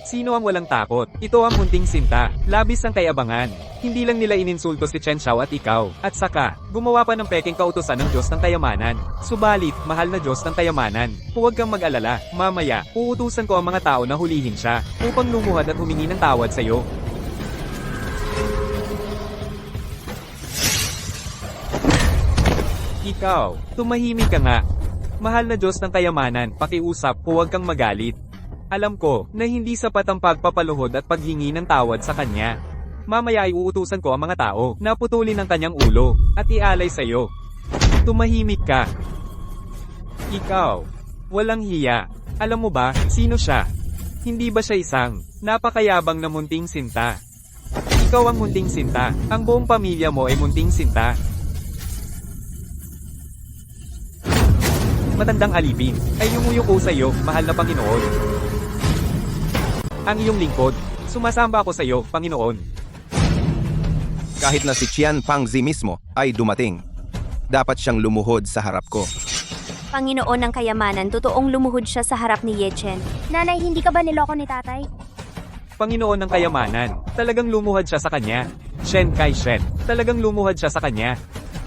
Sino ang walang takot? Ito ang munting Sinta, labis ang kayabangan. Hindi lang nila ininsulto si Chen Xiao at ikaw, at saka, gumawa pa ng peking kautusan ng Diyos ng Kayamanan. Subalit, mahal na Diyos ng Kayamanan, huwag kang mag-alala, mamaya, uutusan ko ang mga tao na hulihin siya, upang lumuhad at humingi ng tawad sa iyo. Ikaw, tumahimik ka nga. Mahal na Diyos ng Kayamanan, pakiusap, huwag kang magalit. Alam ko, na hindi sapat ang pagpapaluhod at paghingi ng tawad sa kanya. Mamaya ay uutusan ko ang mga tao, na putulin ang kanyang ulo, at ialay sa iyo. Tumahimik ka. Ikaw, walang hiya. Alam mo ba, sino siya? Hindi ba siya isang, napakayabang na munting Sinta? Ikaw ang munting Sinta, ang buong pamilya mo ay munting Sinta. Matandang alipin, ay yumuyuko sa iyo, mahal na Panginoon. Ang iyong lingkod, sumasamba ako sa iyo, Panginoon. Kahit na si Qian Pangzi mismo ay dumating. Dapat siyang lumuhod sa harap ko. Panginoon ng Kayamanan, totoong lumuhod siya sa harap ni Ye Chen. Nanay, hindi ka ba niloko ni tatay? Panginoon ng Kayamanan, talagang lumuhad siya sa kanya. Shen Kai-shen, talagang lumuhad siya sa kanya.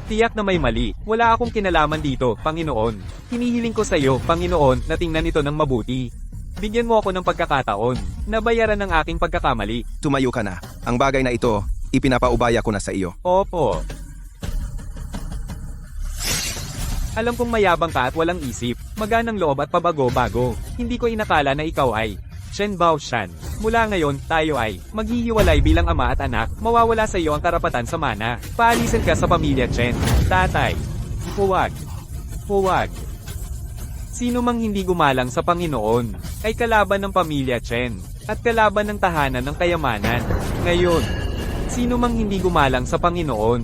Tiyak na may mali, wala akong kinalaman dito, Panginoon. Hinihiling ko sa iyo, Panginoon, na tingnan ito ng mabuti. Bigyan mo ako ng pagkakataon, na bayaran ng aking pagkakamali. Tumayo ka na. Ang bagay na ito, ipinapaubaya ko na sa iyo. Opo. Alam kong mayabang ka at walang isip, maganang loob at pabago-bago. Hindi ko inakala na ikaw ay Shen Baoshan. Mula ngayon, tayo ay maghihiwalay bilang ama at anak, mawawala sa iyo ang karapatan sa mana. Paalisin ka sa pamilya Chen. Tatay. Huwag. Huwag. Sino mang hindi gumalang sa Panginoon, ay kalaban ng pamilya Chen, at kalaban ng tahanan ng Kayamanan. Ngayon, sino mang hindi gumalang sa Panginoon,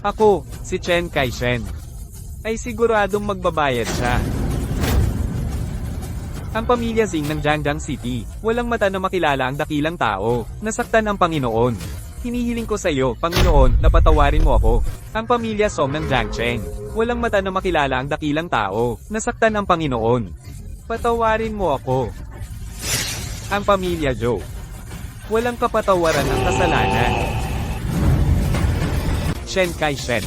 ako, si Chen Kai-shen, ay siguradong magbabayad siya. Ang pamilya Zing ng Jiangjiang City, walang mata na makilala ang dakilang tao, nasaktan ang Panginoon. Hinihiling ko sa iyo, Panginoon, na patawarin mo ako. Ang pamilya Song ng Jiangcheng, walang mata na makilala ang dakilang tao, nasaktan ang Panginoon. Patawarin mo ako. Ang pamilya Zhou, walang kapatawaran ng kasalanan. Shen Kai-shen,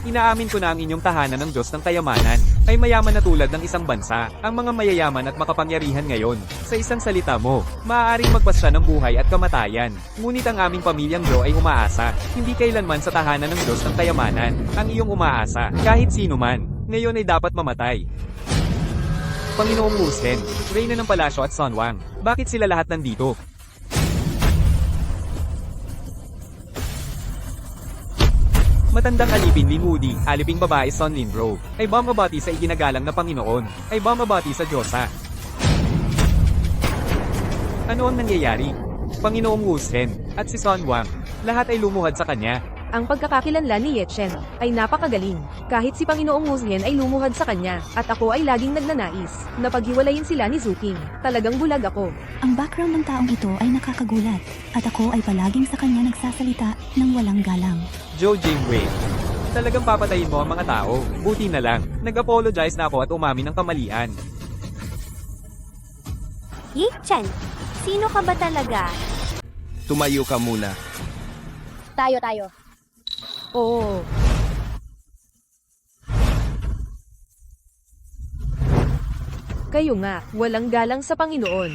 inaamin ko na ang inyong tahanan ng Diyos ng Kayamanan, ay mayaman na tulad ng isang bansa. Ang mga mayayaman at makapangyarihan ngayon, sa isang salita mo, maaaring magpasya ng buhay at kamatayan. Ngunit ang aming pamilyang Joe ay umaasa, hindi kailanman sa tahanan ng Diyos ng Kayamanan. Ang iyong umaasa, kahit sino man, ngayon ay dapat mamatay. Panginoong Wu Zhen, Reyna ng Palasyo at Sun Wang, bakit sila lahat nandito? Matandang alipin Lin Wudi, aliping babae Son Linbro, ay bumabati sa iginagalang na Panginoon, ay bumabati sa Diyosa. Ano ang nangyayari? Panginoong Wu Zhen, at si Son Wang, lahat ay lumuhad sa kanya. Ang pagkakakilanlan ni Ye Chen ay napakagaling. Kahit si Panginoong Wu Zhen ay lumuhad sa kanya, at ako ay laging nagnanais na paghiwalayin sila ni Zuking. Talagang bulag ako. Ang background ng taong ito ay nakakagulat, at ako ay palaging sa kanya nagsasalita ng walang galang. Zhou Jingwei, talagang papatayin mo ang mga tao. Buti na lang, nag-apologize na ako at umamin ng kamalian. Ye Chen, sino ka ba talaga? Tumayo ka muna. Tayo. Oo. Kayo nga, walang galang sa Panginoon.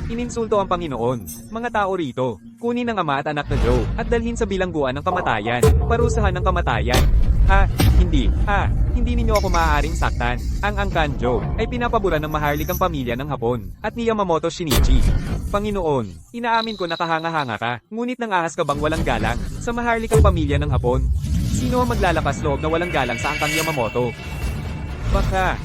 Ininsulto ang Panginoon. Mga tao rito, kunin ang ama at anak na Joe, at dalhin sa bilangguan ng kamatayan, parusahan ng kamatayan. Hindi ninyo ako maaaring saktan. Ang Angkan Joe ay pinapabura ng maharlikang pamilya ng Hapon, at ni Yamamoto Shinichi. Panginoon, inaamin ko na kahanga-hanga ka, ngunit nang ahas ka bang walang galang sa maharlikang pamilya ng Hapon? Sino ang maglalakas loob na walang galang sa Angkan Yamamoto? Baka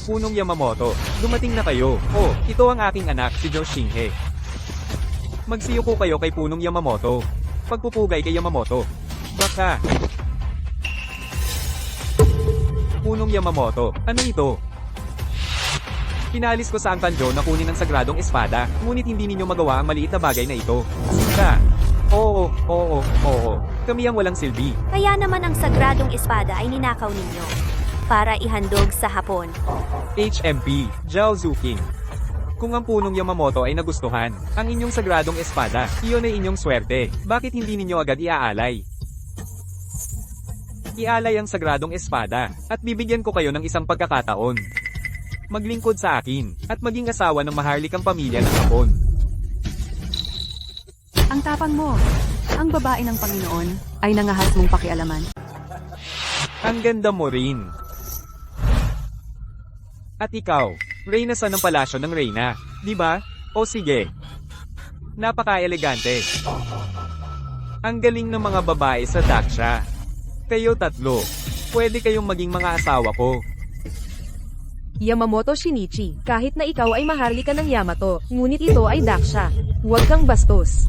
Punong Yamamoto, dumating na kayo. Oh, ito ang aking anak, si Jo Shinhe. Magsiyuko kayo kay Punong Yamamoto. Pagpupugay kay Yamamoto. Baka. Punong Yamamoto, ano ito? Pinalis ko sa Angkan Jo na kunin ang sagradong espada, ngunit hindi ninyo magawa ang maliit na bagay na ito. Sika. Oo. Kami ang walang silbi. Kaya naman ang sagradong espada ay ninakaw ninyo para ihandog sa Hapon. HMP, Zhao Zuking. Kung ang Punong Yamamoto ay nagustuhan, ang inyong sagradong espada, iyon ay inyong swerte. Bakit hindi ninyo agad iaalay? Ialay ang sagradong espada, at bibigyan ko kayo ng isang pagkakataon. Maglingkod sa akin, at maging asawa ng maharlikang pamilya ng Hapon. Ang tapang mo. Ang babae ng Panginoon ay nangahas mong pakialaman. Ang ganda mo rin. At ikaw, Reyna Son ng palasyo ng Reyna, di ba? O sige. Napaka-elegante. Ang galing ng mga babae sa Daksha. Kayo tatlo, pwede kayong maging mga asawa ko. Yamamoto Shinichi, kahit na ikaw ay maharlika ng Yamato, ngunit ito ay Daksha. Huwag kang bastos.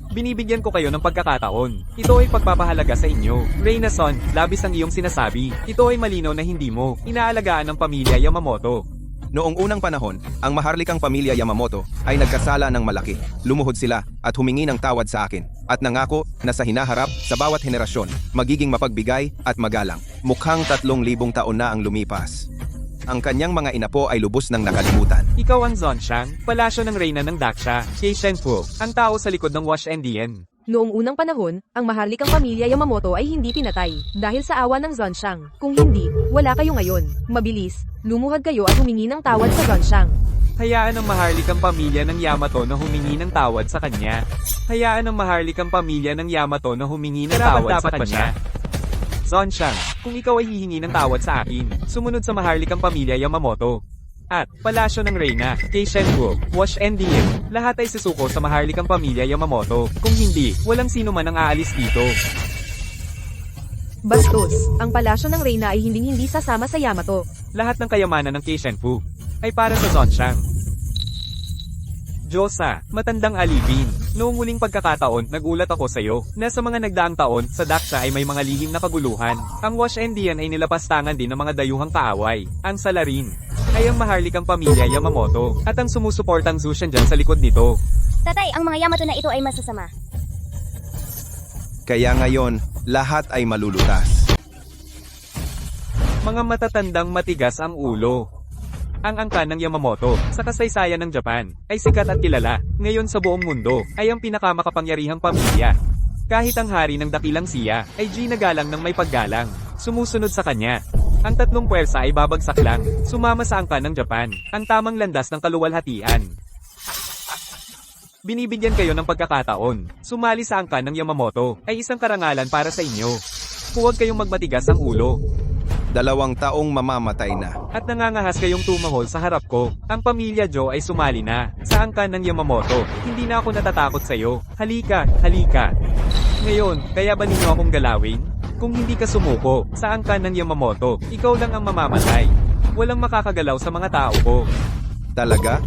Binibigyan ko kayo ng pagkakataon. Ito ay pagpapahalaga sa inyo. Reyna Son, labis ang iyong sinasabi. Ito ay malinaw na hindi mo inaalagaan ng pamilya Yamamoto. Noong unang panahon, ang maharlikang pamilya Yamamoto ay nagkasala ng malaki. Lumuhod sila at humingi ng tawad sa akin. At nangako na sa hinaharap sa bawat henerasyon, magiging mapagbigay at magalang. Mukhang 3,000 taon na ang lumipas. Ang kanyang mga inapo ay lubos ng nakalimutan. Ikaw ang Zonshang, palasyo ng Reyna ng Daksha, kay Shenfu, ang tao sa likod ng Wash Endian. Noong unang panahon, ang maharlikang pamilya Yamamoto ay hindi pinatay, dahil sa awa ng Zonshang. Kung hindi, wala kayo ngayon. Mabilis, lumuhad kayo at humingi ng tawad sa Zonshang. Hayaan ang maharlikang pamilya ng Yamato na humingi ng tawad sa kanya. Hayaan ang maharlikang pamilya ng Yamato na humingi ng tawad sa kanya. Zonshang, kung ikaw ay hihingi ng tawad sa akin, sumunod sa maharlikang pamilya Yamamoto. At, palasyo ng Reyna, kay Shenfu, Wash Endian, lahat ay susuko sa maharlikang pamilya Yamamoto. Kung hindi, walang sino man ang aalis dito. Bastos, ang palasyo ng Reyna ay hinding-hindi sasama sa Yamato. Lahat ng kayamanan ng kay Shenfu ay para sa Zonshang. Diyosa, matandang alipin. Noong muling pagkakataon, nagulat ako sa'yo, na sa mga nagdaang taon, sa Daksha ay may mga lihim na kaguluhan. Ang Wash Endian ay nilapastangan din ng mga dayuhang kaaway. Ang salarin ay ang maharlikang pamilya Yamamoto, at ang sumusuportang Zushan dyan sa likod nito. Tatay, ang mga Yamato na ito ay masasama. Kaya ngayon, lahat ay malulutas. Mga matatandang matigas ang ulo. Ang angkan ng Yamamoto, sa kasaysayan ng Japan, ay sikat at kilala, ngayon sa buong mundo, ay ang pinakamakapangyarihang pamilya. Kahit ang hari ng dakilang siya, ay ginagalang ng may paggalang, sumusunod sa kanya. Ang tatlong puwersa ay babagsak lang, sumama sa angkan ng Japan, ang tamang landas ng kaluwalhatian. Binibigyan kayo ng pagkakataon, sumali sa angkan ng Yamamoto, ay isang karangalan para sa inyo. Huwag kayong magmatigas ang ulo. 2 taong mamamatay na. At nangangahas kayong tumahol sa harap ko. Ang pamilya Jo ay sumali na sa angkan ng Yamamoto. Hindi na ako natatakot sa iyo. Halika, halika. Ngayon, kaya ba ninyo akong galawin? Kung hindi ka sumuko sa angkan ng Yamamoto, ikaw lang ang mamamatay. Walang makakagalaw sa mga tao ko. Talaga?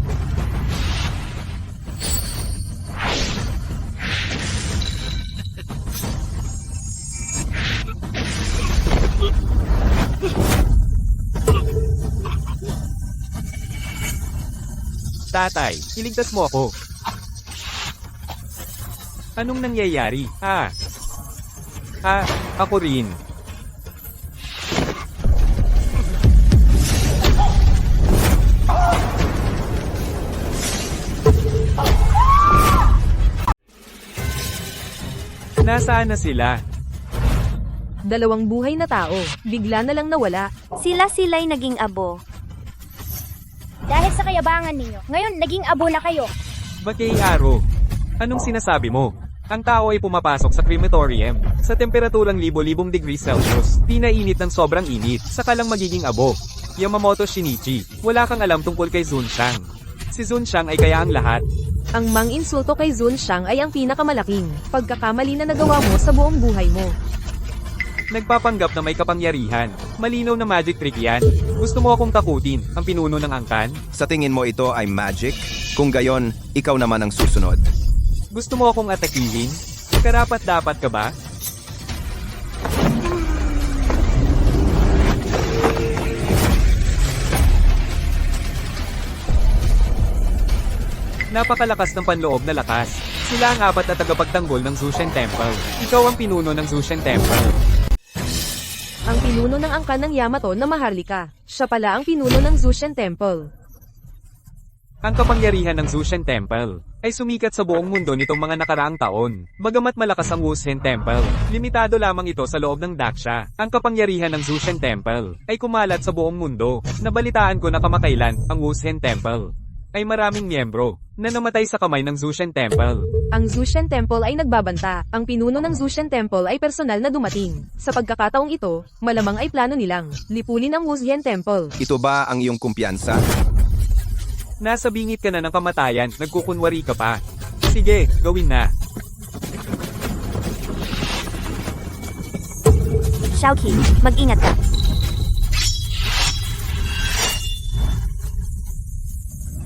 Tatay, iligtas mo ako. Anong nangyayari? Ako rin. Nasaan na sila? 2 buhay na tao, bigla na lang nawala. Sila'y naging abo. Dahil sa kayabangan ninyo, ngayon naging abo na kayo. Bakay Aro, anong sinasabi mo? Ang tao ay pumapasok sa crematorium sa temperaturang 1,000 degrees Celsius. Pinainit ng sobrang init, saka lang magiging abo. Yamamoto Shinichi, wala kang alam tungkol kay Zunshan. Si Zunshan ay kaya ang lahat. Ang mang-insulto kay Zunshan ay ang pinakamalaking pagkakamali na nagawa mo sa buong buhay mo. Nagpapanggap na may kapangyarihan. Malinaw na magic trick yan. Gusto mo akong takutin, ang pinuno ng angkan? Sa tingin mo ito ay magic? Kung gayon, ikaw naman ang susunod. Gusto mo akong atakihin? Karapat-dapat ka ba? Napakalakas ng panloob na lakas. Sila ang 4 na tagapagtanggol ng Zushen Temple. Ikaw ang pinuno ng Zushen Temple. Ang pinuno ng angkan ng Yamato na Maharlika. Siya pala ang pinuno ng Zushen Temple. Ang kapangyarihan ng Zushen Temple ay sumikat sa buong mundo nitong mga nakaraang taon. Bagamat malakas ang Wushen Temple, limitado lamang ito sa loob ng Daksha. Ang kapangyarihan ng Zushen Temple ay kumalat sa buong mundo. Nabalitaan ko na kamakailan ang Wushen Temple ay maraming miyembro na namatay sa kamay ng Zushen Temple. Ang Zushen Temple ay nagbabanta. Ang pinuno ng Zushen Temple ay personal na dumating. Sa pagkakataong ito, malamang ay plano nilang lipulin ang Wushen Temple. Ito ba ang iyong kumpiyansa? Nasa bingit ka na ng kamatayan, nagkukunwari ka pa. Sige, gawin na. Xiaoqi, mag-ingat ka.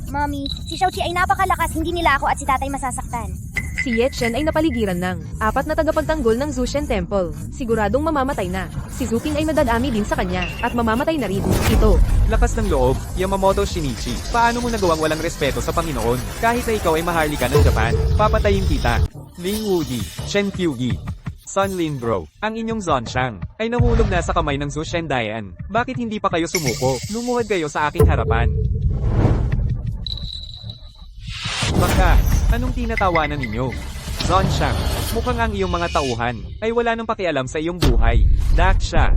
Mommy, si Xiaoqi ay napakalakas, hindi nila ako at si tatay masasaktan. Si Yetchen ay napaligiran ng 4 na tagapagtanggol ng Zushen Temple. Siguradong mamamatay na. Si Zuking ay madadami din sa kanya, at mamamatay na rin. Ito. Lakas ng loob, Yamamoto Shinichi. Paano mo nagawang walang respeto sa Panginoon? Kahit na ikaw ay Maharlika ng Japan, papatayin kita. Ling Wuyi, Shen Kyugi, Sun Lin Bro, ang inyong Zonshang, ay nahulog na sa kamay ng Zushen Dayan. Bakit hindi pa kayo sumuko? Lumuhod kayo sa aking harapan. Baka, anong tinatawanan ninyo? Zonshang, mukhang ang iyong mga tauhan ay wala nang pakialam sa iyong buhay. Daksha.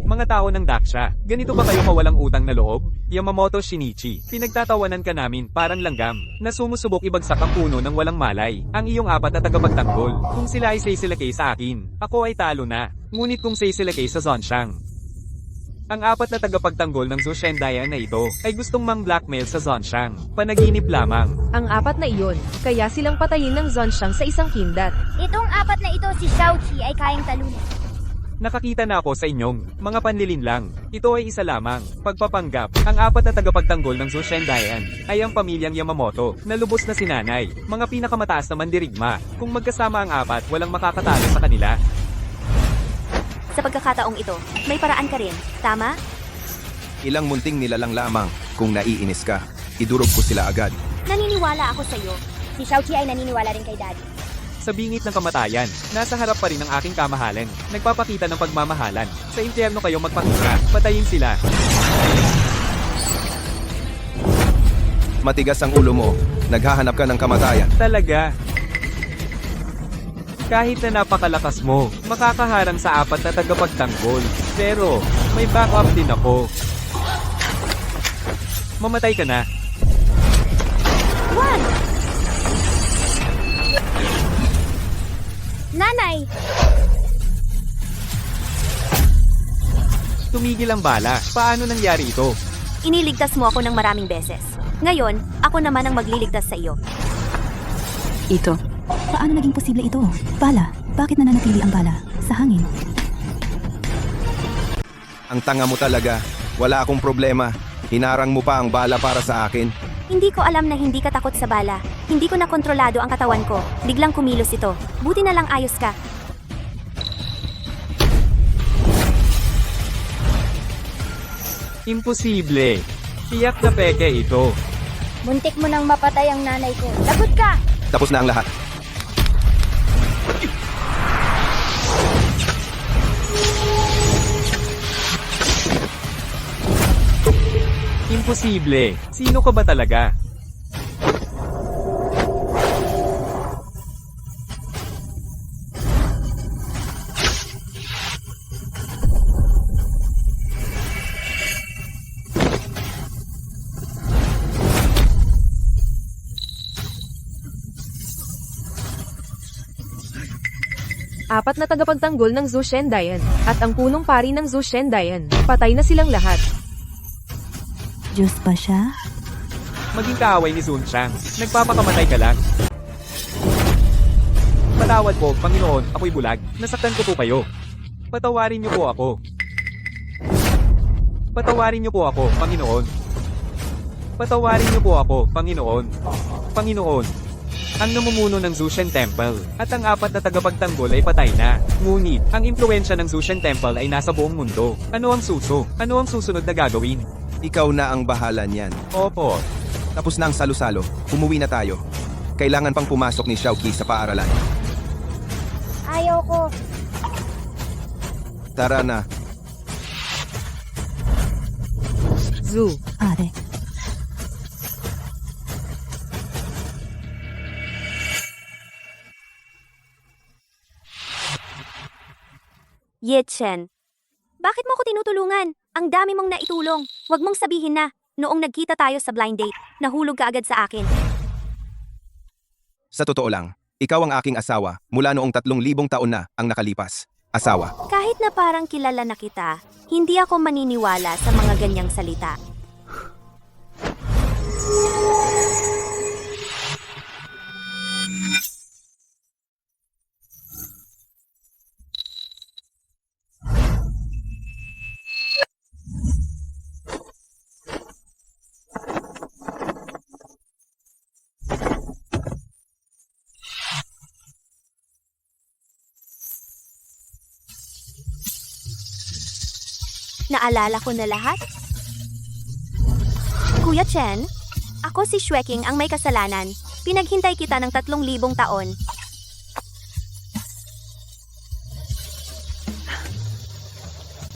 Mga tao ng Daksha, ganito ba kayo kawalang utang na loob? Yamamoto Shinichi, pinagtatawanan ka namin parang langgam na sumusubok ibagsak ang puno ng walang malay. Ang iyong 4 na tagapagtanggol. Kung sila ay say-silakay sa akin, ako ay talo na. Ngunit kung say-silakay sa Zonshang, ang 4 na tagapagtanggol ng Zushen Dayan na ito ay gustong mang-blackmail sa Zonshang. Panaginip lamang. Ang 4 na iyon, kaya silang patayin ng Zonshang sa isang kindat. Itong 4 na ito, si Xiaoqi ay kayang talunin. Nakakita na ako sa inyong mga panlilin lang. Ito ay isa lamang. Pagpapanggap, ang 4 na tagapagtanggol ng Zushen Dayan ay ang pamilyang Yamamoto na lubos na sinanay. Mga pinakamataas na mandirigma. Kung magkasama ang 4, walang makakatalo sa kanila. Sa pagkakataong ito, may paraan ka rin, tama? Ilang munting nilalang lamang. Kung naiinis ka, idurog ko sila agad. Naniniwala ako sa iyo. Si Xiaoqi ay naniniwala rin kay Daddy. Sa bingit ng kamatayan, nasa harap pa rin ang aking kamahalan. Nagpapakita ng pagmamahalan. Sa impyerno kayo magpakita, patayin sila. Matigas ang ulo mo. Naghahanap ka ng kamatayan. Talaga. Kahit na napakalakas mo, makakaharang sa 4 na tagapagtanggol. Pero, may backup din ako. Mamatay ka na. Wag! Nanay! Tumigil ang bala. Paano nangyari ito? Iniligtas mo ako ng maraming beses. Ngayon, ako naman ang magliligtas sa iyo. Ito. Paano naging posible ito? Bala, bakit nananatili ang bala? Sa hangin. Ang tanga mo talaga. Wala akong problema. Hinarang mo pa ang bala para sa akin. Hindi ko alam na hindi ka takot sa bala. Hindi ko na kontrolado ang katawan ko. Biglang kumilos ito. Buti na lang ayos ka. Imposible. Tiyak na peke ito. Muntik mo nang mapatay ang nanay ko. Lagot ka! Tapos na ang lahat. Imposible. Sino ka ba talaga? Apat na tagapagtanggol ng Zushen Dayan, at ang punong pari ng Zushen Dayan. Patay na silang lahat. Diyos ba siya? Maging kaaway ni Zonshang. Nagpapakamatay ka lang. Patawad po, Panginoon, ako'y bulag. Nasaktan ko po kayo. Patawarin niyo po ako. Patawarin niyo po ako, Panginoon. Patawarin niyo po ako, Panginoon. Panginoon. Ang namumuno ng Zushen Temple at ang 4 na tagapagtanggol ay patay na. Ngunit, ang impluensya ng Zushen Temple ay nasa buong mundo. Ano ang Ano ang susunod na gagawin? Ikaw na ang bahala niyan. Opo. Tapos na ang salo-salo, umuwi na tayo. Kailangan pang pumasok ni Xiaoqi sa paaralan. Ayaw ko. Tara na. Zoo. Ate, Ye Chen. Bakit mo ako tinutulungan? Ang dami mong naitulong. Huwag mong sabihin na, noong nagkita tayo sa blind date, nahulog ka agad sa akin. Sa totoo lang, ikaw ang aking asawa mula noong 3,000 taon na ang nakalipas. Asawa. Kahit na parang kilala na kita, hindi ako maniniwala sa mga ganyang salita. Naalala ko na lahat? Kuya Chen, ako si Shweking ang may kasalanan. Pinaghintay kita ng 3,000 taon.